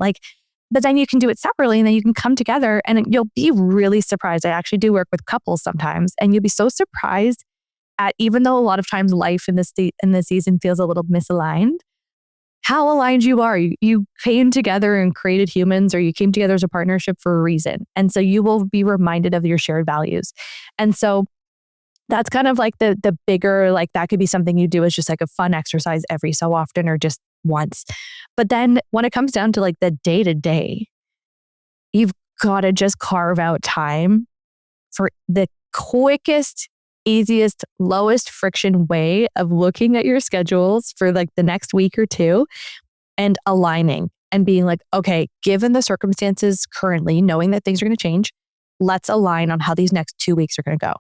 But then you can do it separately and then you can come together and you'll be really surprised. I actually do work with couples sometimes, and you'll be so surprised at, even though a lot of times life in this season feels a little misaligned, how aligned you are. You came together and created humans, or you came together as a partnership for a reason. And so you will be reminded of your shared values. And so that's kind of like the bigger, like that could be something you do as just like a fun exercise every so often or just once. But then when it comes down to like the day to day, you've got to just carve out time for the quickest, easiest, lowest friction way of looking at your schedules for like the next week or two and aligning and being like, okay, given the circumstances currently, knowing that things are going to change, let's align on how these next 2 weeks are going to go.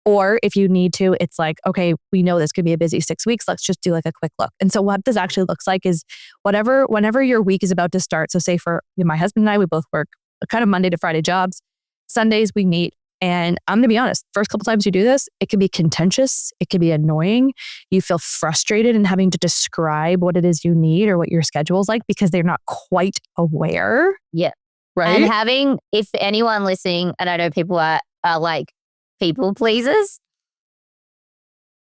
Or if you need to, it's like, okay, we know this could be a busy 6 weeks. Let's just do like a quick look. And so what this actually looks like is whenever your week is about to start. So say for my husband and I, we both work kind of Monday to Friday jobs. Sundays we meet. And I'm going to be honest, first couple times you do this, it can be contentious. It can be annoying. You feel frustrated in having to describe what it is you need or what your schedule is like because they're not quite aware. Yeah. Right. And if anyone listening, and I know people are like people pleasers,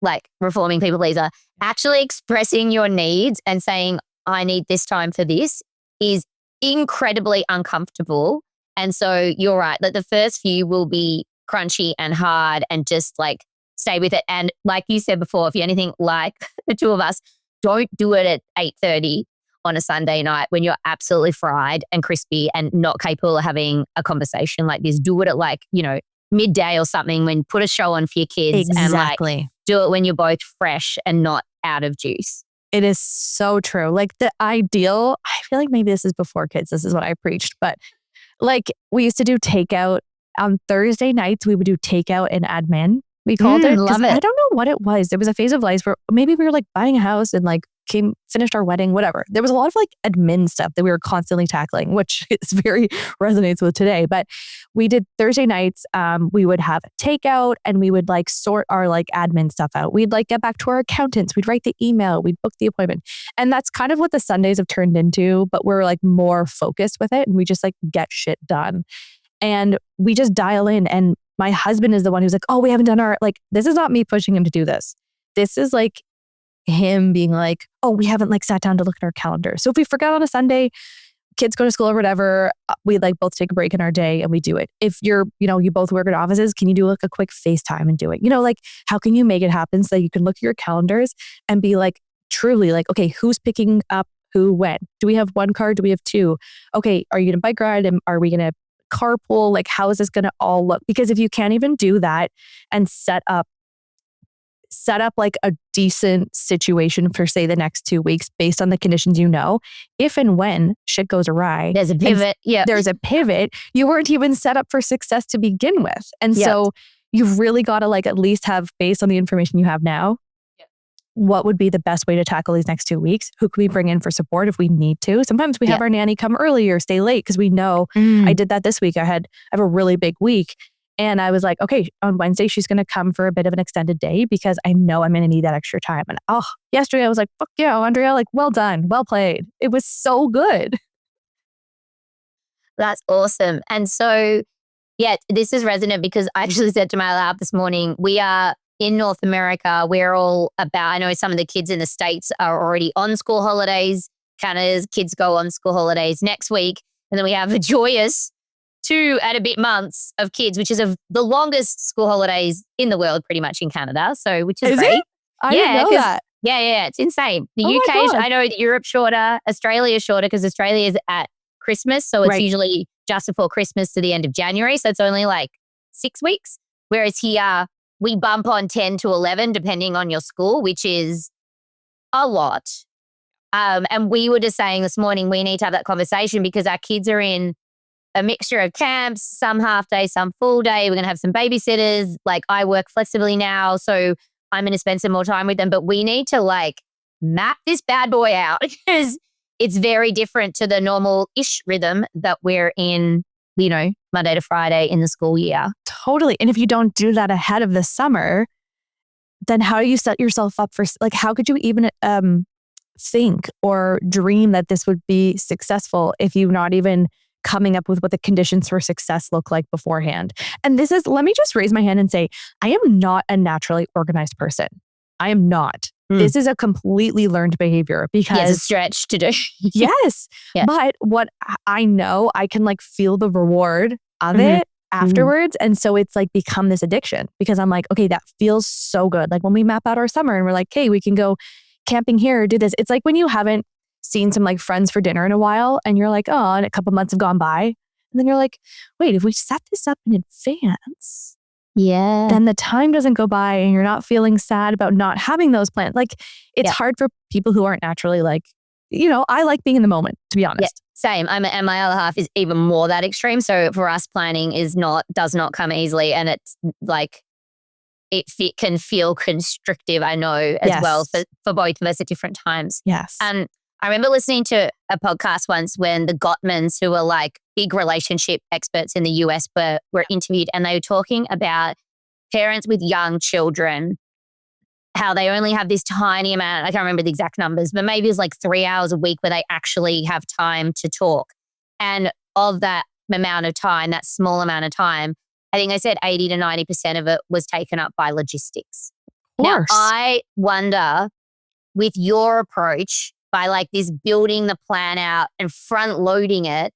like reforming people pleaser, actually expressing your needs and saying, I need this time for this is incredibly uncomfortable. And so you're right, that the first few will be crunchy and hard and just like stay with it. And like you said before, if you're anything like the two of us, don't do it at 8:30 on a Sunday night when you're absolutely fried and crispy and not capable of having a conversation like this. Do it at like, midday or something, when put a show on for your kids. Exactly. And like do it when you're both fresh and not out of juice. It is so true. Like the ideal, I feel like maybe this is before kids. This is what I preached, but like we used to do takeout on Thursday nights. We would do takeout and admin. We called it. Love it. I don't know what it was. There was a phase of life where maybe we were like buying a house and like finished our wedding, whatever. There was a lot of like admin stuff that we were constantly tackling, which is very resonates with today. But we did Thursday nights. We would have takeout and we would like sort our like admin stuff out. We'd like get back to our accountants. We'd write the email. We'd book the appointment. And that's kind of what the Sundays have turned into, but we're like more focused with it and we just like get shit done. And we just dial in. And my husband is the one who's like, oh, we haven't done like, this is not me pushing him to do this. This is like him being like, oh, we haven't like sat down to look at our calendar. So if we forget on a Sunday, kids go to school or whatever, we like both take a break in our day and we do it. If you're, you both work at offices, can you do like a quick FaceTime and do it? Like how can you make it happen so that you can look at your calendars and be like, truly like, okay, who's picking up who when? Do we have one car? Do we have two? Okay, are you going to bike ride? And are we going to carpool? Like how is this going to all look? Because if you can't even do that and set up set up like a decent situation for say the next 2 weeks based on the conditions, if and when shit goes awry. There's a pivot. Yeah. There's a pivot. You weren't even set up for success to begin with. And so you've really got to like at least have, based on the information you have now, what would be the best way to tackle these next 2 weeks? Who can we bring in for support if we need to? Sometimes we have our nanny come early or stay late because we know I did that this week. I have a really big week. And I was like, okay, on Wednesday, she's going to come for a bit of an extended day because I know I'm going to need that extra time. And yesterday I was like, fuck yeah, Andrea, like, well done, well played. It was so good. That's awesome. And so, this is resonant because I actually said to my lab this morning, we are in North America. We're all about, I know some of the kids in the States are already on school holidays. Canada's kids go on school holidays next week. And then we have a joyous 2 and a bit months of kids, which is the longest school holidays in the world, pretty much in Canada. So, which is great. It? I didn't know that. Yeah, it's insane. The UK, I know Europe's shorter, Australia is shorter because Australia is at Christmas. So it's usually just before Christmas to the end of January. So it's only like 6 weeks. Whereas here, we bump on 10 to 11, depending on your school, which is a lot. And we were just saying this morning, we need to have that conversation because our kids are in a mixture of camps, some half day, some full day. We're going to have some babysitters. Like I work flexibly now, so I'm going to spend some more time with them. But we need to like map this bad boy out because it's very different to the normal-ish rhythm that we're in, Monday to Friday in the school year. Totally. And if you don't do that ahead of the summer, then how do you set yourself up for, like, how could you even think or dream that this would be successful if you're not even coming up with what the conditions for success look like beforehand? And let me just raise my hand and say, I am not a naturally organized person. I am not. This is a completely learned behavior because it's a stretch to do. Yes. Yeah. But what I know, I can like feel the reward of it afterwards. And so it's like become this addiction because I'm like, okay, that feels so good. Like when we map out our summer and we're like, hey, we can go camping here or do this. It's like when you haven't seen some like friends for dinner in a while and you're like, oh, and a couple months have gone by. And then you're like, wait, if we set this up in advance, then the time doesn't go by and you're not feeling sad about not having those plans. Like it's hard for people who aren't naturally like, I like being in the moment, to be honest. Yeah, same. And my other half is even more that extreme. So for us, planning does not come easily. And it's like, it can feel constrictive, I know, as well for both of us at different times. Yes. And I remember listening to a podcast once when the Gottmans, who are like big relationship experts in the US, were interviewed, and they were talking about parents with young children, how they only have this tiny amount, I can't remember the exact numbers, but maybe it's like 3 hours a week where they actually have time to talk. And of that amount of time, that small amount of time, I think I said 80 to 90% of it was taken up by logistics. Now, I wonder with your approach, by like this building the plan out and front loading it,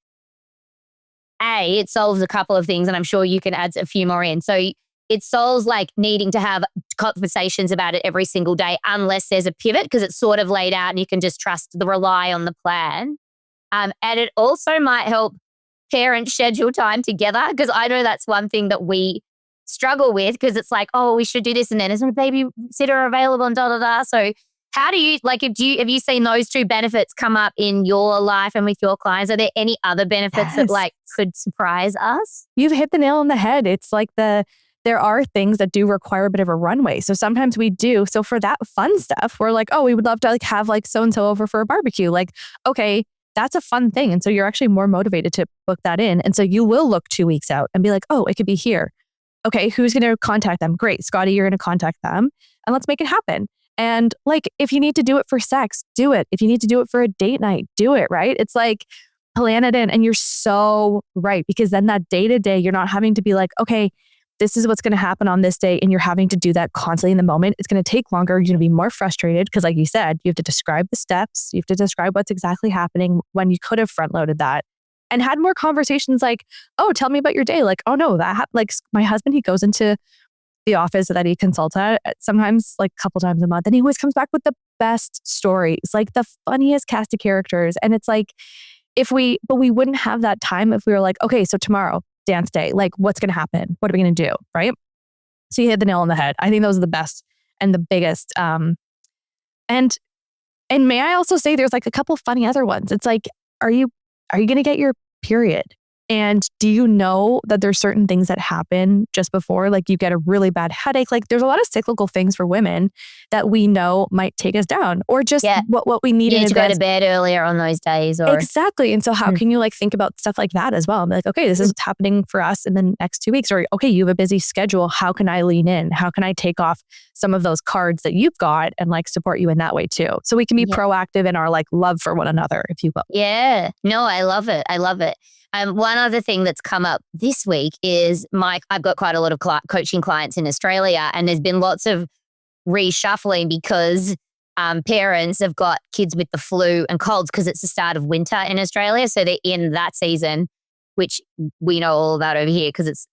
it solves a couple of things, and I'm sure you can add a few more in. So it solves like needing to have conversations about it every single day unless there's a pivot because it's sort of laid out and you can just rely on the plan. And it also might help parents schedule time together because I know that's one thing that we struggle with because it's like, oh, we should do this and then is a babysitter available and da. So how do you, like, have you seen those two benefits come up in your life and with your clients? Are there any other benefits that like could surprise us? You've hit the nail on the head. It's like there are things that do require a bit of a runway. So sometimes we do. So for that fun stuff, we're like, oh, we would love to like have like so-and-so over for a barbecue. Like, okay, that's a fun thing. And so you're actually more motivated to book that in. And so you will look 2 weeks out and be like, oh, it could be here. Okay, who's going to contact them? Great. Scotty, you're going to contact them and let's make it happen. And like, if you need to do it for sex, do it. If you need to do it for a date night, do it, right? It's like, plan it in. And you're so right. Because then that day to day, you're not having to be like, okay, this is what's going to happen on this day. And you're having to do that constantly in the moment. It's going to take longer. You're going to be more frustrated because like you said, you have to describe the steps. You have to describe what's exactly happening when you could have front loaded that and had more conversations like, oh, tell me about your day. Like, oh no, that happened. Like my husband, he goes into the office that he consults at sometimes like a couple times a month. And he always comes back with the best stories, like the funniest cast of characters. And it's like, but we wouldn't have that time if we were like, okay, so tomorrow, dance day, like what's going to happen? What are we going to do? Right? So you hit the nail on the head. I think those are the best and the biggest. And may I also say there's like a couple funny other ones. It's like, are you going to get your period? And do you know that there's certain things that happen just before, like you get a really bad headache? Like there's a lot of cyclical things for women that we know might take us down, or just what we need. You in need to advance. go to bed earlier on those days. Or Exactly. And so how can you like think about stuff like that as well? And be like, okay, this is what's happening for us in the next 2 weeks. Or, okay, you have a busy schedule. How can I lean in? How can I take off some of those cards that you've got and like support you in that way too? So we can be proactive in our like love for one another, if you will. Yeah. No, I love it. I love it. One other thing that's come up this week is I've got quite a lot of coaching clients in Australia, and there's been lots of reshuffling because parents have got kids with the flu and colds because it's the start of winter in Australia. So they're in that season, which we know all about over here because it's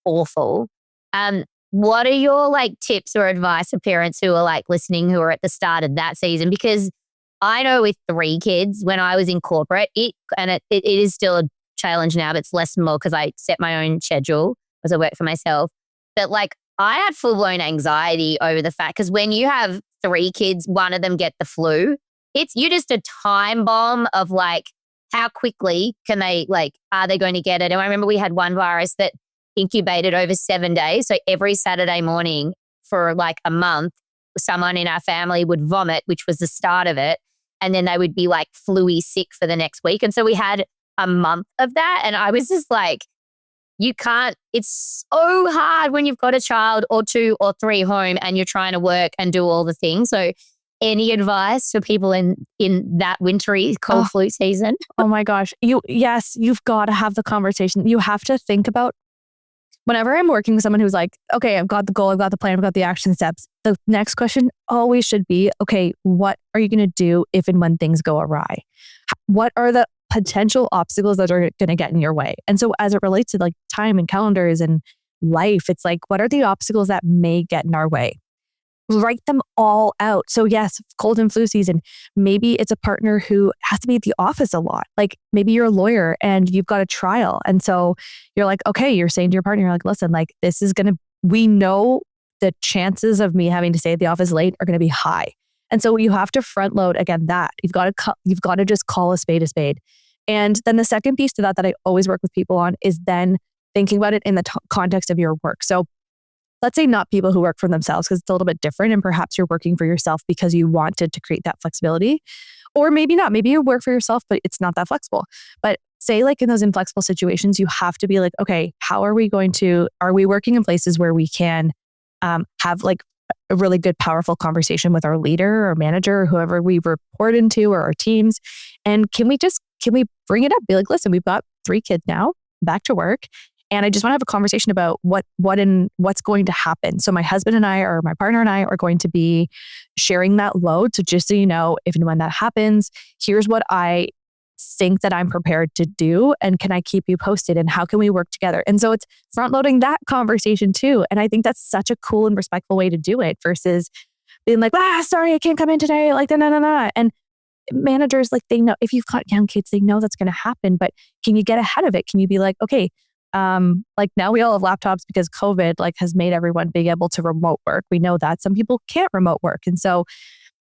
awful. What are your like tips or advice for parents who are like listening, who are at the start of that season? Because I know with 3 kids, when I was in corporate, it is still a challenge now, but it's less and more because I set my own schedule as I work for myself. But like I had full blown anxiety over the fact, because when you have 3 kids, one of them get the flu, you're just a time bomb of like, how quickly can they, like, are they going to get it? And I remember we had one virus that incubated over 7 days. So every Saturday morning for like a month, someone in our family would vomit, which was the start of it. And then they would be like flu-y sick for the next week. And so we had a month of that. And I was just like, it's so hard when you've got a child or 2 or 3 home and you're trying to work and do all the things. So any advice for people in that wintry cold flu season? Oh my gosh. You've got to have the conversation. You have to think about, whenever I'm working with someone who's like, okay, I've got the goal, I've got the plan, I've got the action steps. The next question always should be, okay, what are you going to do if and when things go awry? What are the potential obstacles that are going to get in your way? And so as it relates to like time and calendars and life, it's like, what are the obstacles that may get in our way? Write them all out. So yes, cold and flu season, maybe it's a partner who has to be at the office a lot. Like maybe you're a lawyer and you've got a trial. And so you're like, okay, you're saying to your partner, you're like, listen, like we know the chances of me having to stay at the office late are going to be high. And so you have to front load again that you've got to just call a spade a spade. And then the second piece to that I always work with people on is then thinking about it in the context of your work. So let's say not people who work for themselves, because it's a little bit different, and perhaps you're working for yourself because you wanted to create that flexibility, or maybe not. Maybe you work for yourself, but it's not that flexible. But say like in those inflexible situations, you have to be like, okay, are we working in places where we can have like a really good, powerful conversation with our leader or manager or whoever we report into or our teams? And can we bring it up? Be like, listen, we've got 3 kids now, back to work. And I just want to have a conversation about what's going to happen. So my husband and I, or my partner and I, are going to be sharing that load. So just so you know, if and when that happens, here's what I think that I'm prepared to do. And can I keep you posted? And how can we work together? And so it's front loading that conversation too. And I think that's such a cool and respectful way to do it versus being like, sorry, I can't come in today. Like, no. And managers, like, they know, if you've got young kids, they know that's going to happen. But can you get ahead of it? Can you be like, okay, like now we all have laptops because COVID like has made everyone be able to remote work. We know that some people can't remote work. And so,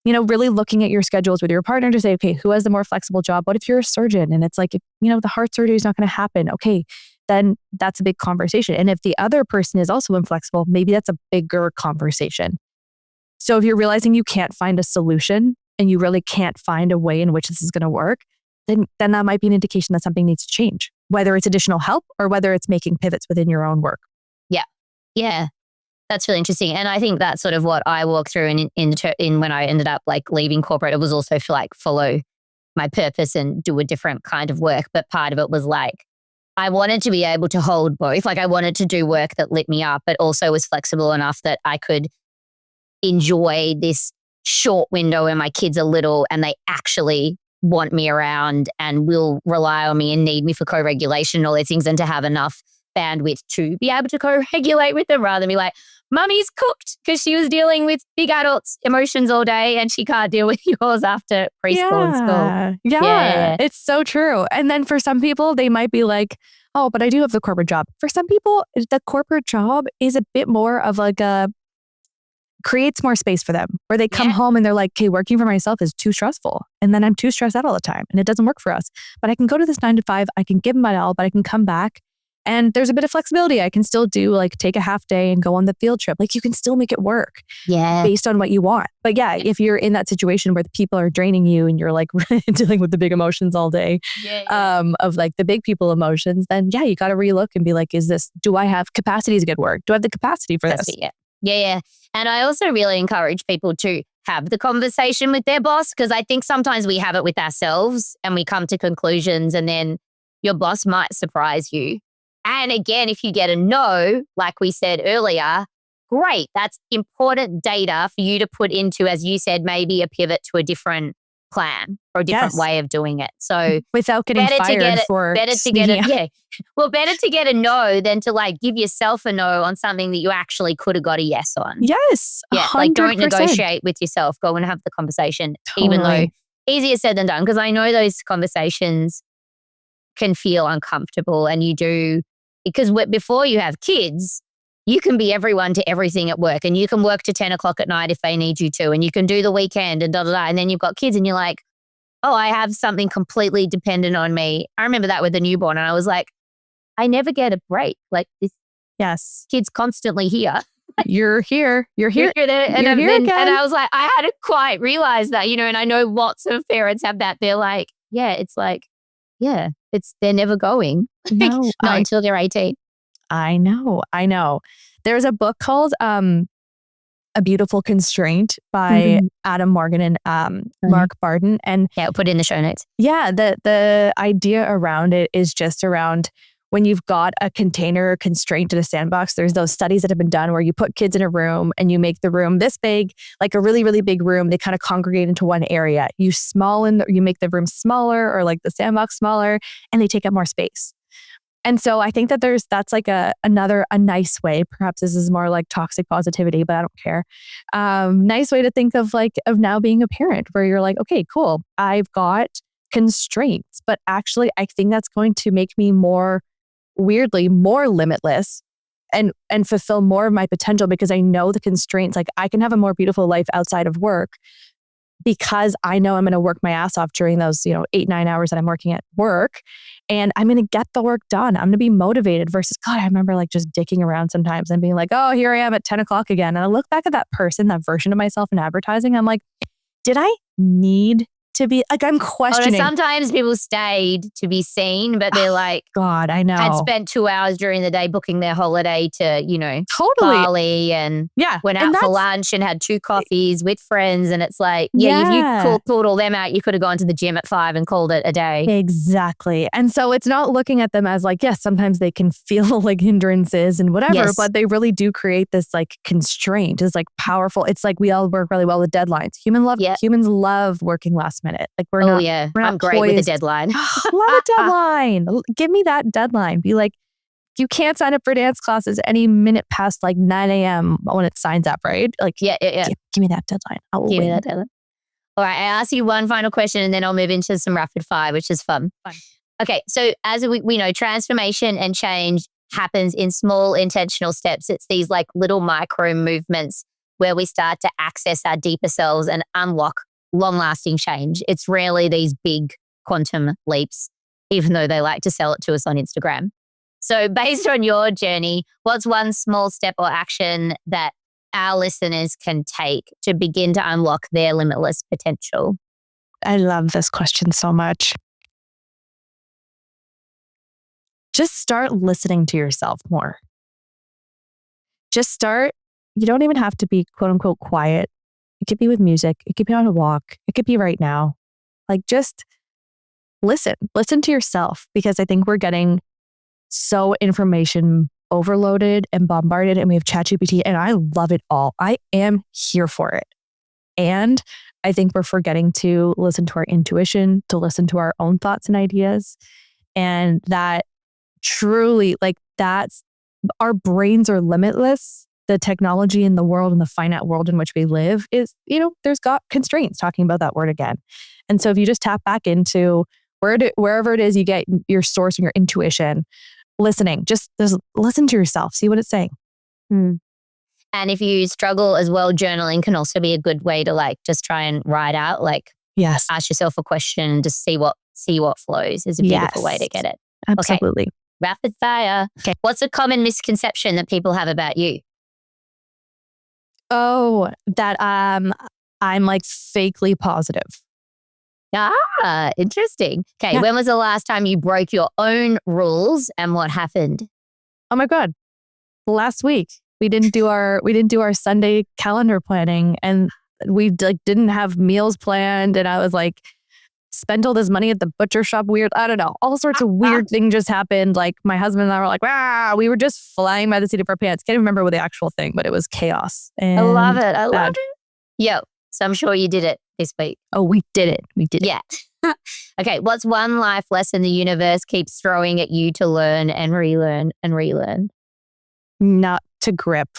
really looking at your schedules with your partner to say, okay, who has the more flexible job? What if you're a surgeon and it's like, the heart surgery is not going to happen? Okay, then that's a big conversation. And if the other person is also inflexible, maybe that's a bigger conversation. So if you're realizing you can't find a solution and you really can't find a way in which this is going to work, then that might be an indication that something needs to change, whether it's additional help or whether it's making pivots within your own work. Yeah. That's really interesting. And I think that's sort of what I walked through in when I ended up like leaving corporate. It was also for like follow my purpose and do a different kind of work. But part of it was like, I wanted to be able to hold both. Like I wanted to do work that lit me up, but also was flexible enough that I could enjoy this short window when my kids are little and they actually want me around and will rely on me and need me for co-regulation and all these things, and to have enough bandwidth to be able to co-regulate with them rather than be like, Mummy's cooked, because she was dealing with big adults' emotions all day and she can't deal with yours after preschool and school. Yeah, it's so true. And then for some people, they might be like, oh, but I do have the corporate job. For some people, the corporate job is a bit more of like a creates more space for them, where they come home and they're like, okay, working for myself is too stressful. And then I'm too stressed out all the time and it doesn't work for us. But I can go to this 9 to 5, I can give my all, but I can come back and there's a bit of flexibility. I can still do like take a half day and go on the field trip. Like you can still make it work based on what you want. But if you're in that situation where the people are draining you and you're like dealing with the big emotions all day of like the big people emotions, then you got to relook and be like, do I have capacity to get work? Do I have the capacity for this? Yeah. And I also really encourage people to have the conversation with their boss, because I think sometimes we have it with ourselves and we come to conclusions and then your boss might surprise you. And again, if you get a no, like we said earlier, great. That's important data for you to put into, as you said, maybe a pivot to a different plan or a different way of doing it. So without getting fired better to get a no than to like give yourself a no on something that you actually could have got a yes on. Yes. Yeah. 100%. Like don't negotiate with yourself. Go and have the conversation, even though easier said than done. Because I know those conversations can feel uncomfortable, and you do, because before you have kids, you can be everyone to everything at work, and you can work to 10 o'clock at night if they need you to, and you can do the weekend and and then you've got kids and you're like, oh, I have something completely dependent on me. I remember that with the newborn, and I was like, I never get a break. Like this kid's constantly here. You're here. And I was like, I hadn't quite realized that, and I know lots of parents have that. They're like, they're never going. No, not until they're 18. I know. There's a book called A Beautiful Constraint by Adam Morgan and Mark Barden. And I'll put it in the show notes. Yeah, the idea around it is just around when you've got a container or constraint in a sandbox. There's those studies that have been done where you put kids in a room and you make the room this big, like a really, really big room. They kind of congregate into one area. You make the room smaller, or like the sandbox smaller, and they take up more space. And so I think that that's like a nice way. Perhaps this is more like toxic positivity, but I don't care. Nice way to think of now being a parent, where you're like, okay, cool. I've got constraints, but actually I think that's going to make me more limitless and fulfill more of my potential, because I know the constraints. Like I can have a more beautiful life outside of work because I know I'm going to work my ass off during those 8-9 hours that I'm working at work, and I'm going to get the work done. I'm going to be motivated versus, God, I remember like just dicking around sometimes and being like, oh, here I am at 10 o'clock again. And I look back at that person, that version of myself in advertising. I'm like, did I need to be like, I'm questioning. Sometimes people stayed to be seen, but they're like, God, I know. Had spent 2 hours during the day booking their holiday to, totally Bali, and went out for lunch and had 2 coffees with friends. And it's like, if you pulled all them out, you could have gone to the gym at 5 and called it a day. Exactly. And so it's not looking at them as like, yes, sometimes they can feel like hindrances and whatever, but they really do create this like constraint. It's like powerful. It's like we all work really well with deadlines. Humans love working last minute. Like we're not I'm great with a deadline. Love a deadline. Give me that deadline. Be like, you can't sign up for dance classes any minute past like 9 a.m. when it signs up, right? Like, Give me that deadline. I will give win. me that deadline. All right, I ask you one final question and then I'll move into some rapid fire, which is fun. Okay, so as we know, transformation and change happens in small intentional steps. It's these like little micro movements where we start to access our deeper selves and unlock long-lasting change. It's rarely these big quantum leaps, even though they like to sell it to us on Instagram. So based on your journey, what's one small step or action that our listeners can take to begin to unlock their limitless potential? I love this question so much. Just start listening to yourself more. You don't even have to be quote unquote quiet. It could be with music. It could be on a walk. It could be right now. Like just listen to yourself, because I think we're getting so information overloaded and bombarded, and we have ChatGPT, and I love it all. I am here for it. And I think we're forgetting to listen to our intuition, to listen to our own thoughts and ideas. And that truly, like that's, our brains are limitless. The technology in the world and the finite world in which we live is, there's got constraints, talking about that word again. And so if you just tap back into wherever it is you get your source and your intuition, listening, just listen to yourself, see what it's saying. And if you struggle as well, journaling can also be a good way to like just try and write out, like Yes. ask yourself a question and just see what flows is a beautiful way to get it. Absolutely. Okay. Rapid fire. Okay. What's a common misconception that people have about you? Oh, that I'm like fakely positive. Ah, interesting. Okay. Yeah. When was the last time you broke your own rules and what happened? Oh my God. Last week we didn't do our Sunday calendar planning, and we like didn't have meals planned, and I was like spent all this money at the butcher shop. Weird. I don't know. All sorts of weird things just happened. Like my husband and I were like, we were just flying by the seat of our pants. Can't even remember what the actual thing, but it was chaos. I love it. bad. Yo, so I'm sure you did it this week. Oh, we did it. We did it. Yeah. Okay. What's one life lesson the universe keeps throwing at you to learn and relearn and relearn? Not to grip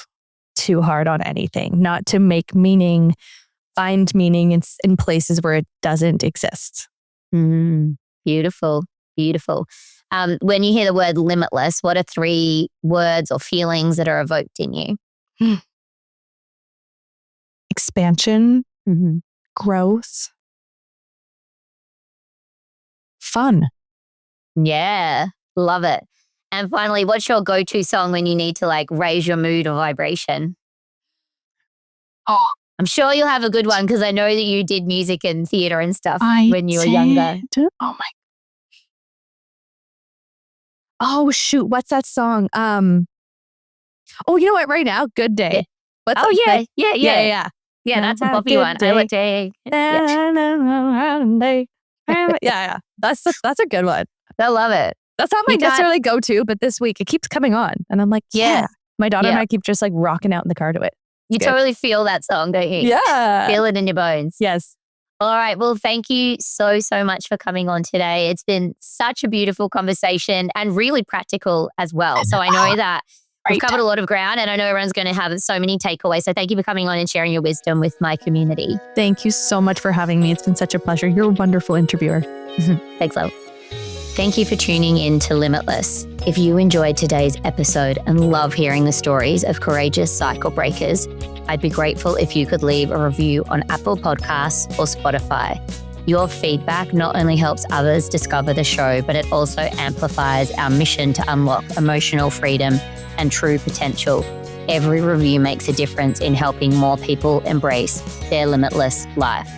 too hard on anything, not to make meaning, find meaning in places where it doesn't exist. Beautiful. Beautiful. When you hear the word limitless, what are 3 words or feelings that are evoked in you? Expansion, growth, fun. Yeah. Love it. And finally, what's your go-to song when you need to like raise your mood or vibration? Oh, I'm sure you'll have a good one because I know that you did music and theater and stuff when you were younger. Oh my. Oh shoot, what's that song? Oh, you know what? Right now, Good Day. Yeah. What's Oh that? yeah. Yeah, that's a poppy one. I like day. Yeah. That's a good one. I love it. That's not my necessarily go-to, but this week it keeps coming on, and I'm like, yeah. My daughter and I keep just like rocking out in the car to it. You totally feel that song, don't you? Yeah. Feel it in your bones. Yes. All right. Well, thank you so much for coming on today. It's been such a beautiful conversation and really practical as well. So I know that we've covered a lot of ground, and I know everyone's going to have so many takeaways. So thank you for coming on and sharing your wisdom with my community. Thank you so much for having me. It's been such a pleasure. You're a wonderful interviewer. Thanks, love. Thank you for tuning in to Limitless. If you enjoyed today's episode and love hearing the stories of courageous cycle breakers, I'd be grateful if you could leave a review on Apple Podcasts or Spotify. Your feedback not only helps others discover the show, but it also amplifies our mission to unlock emotional freedom and true potential. Every review makes a difference in helping more people embrace their limitless life.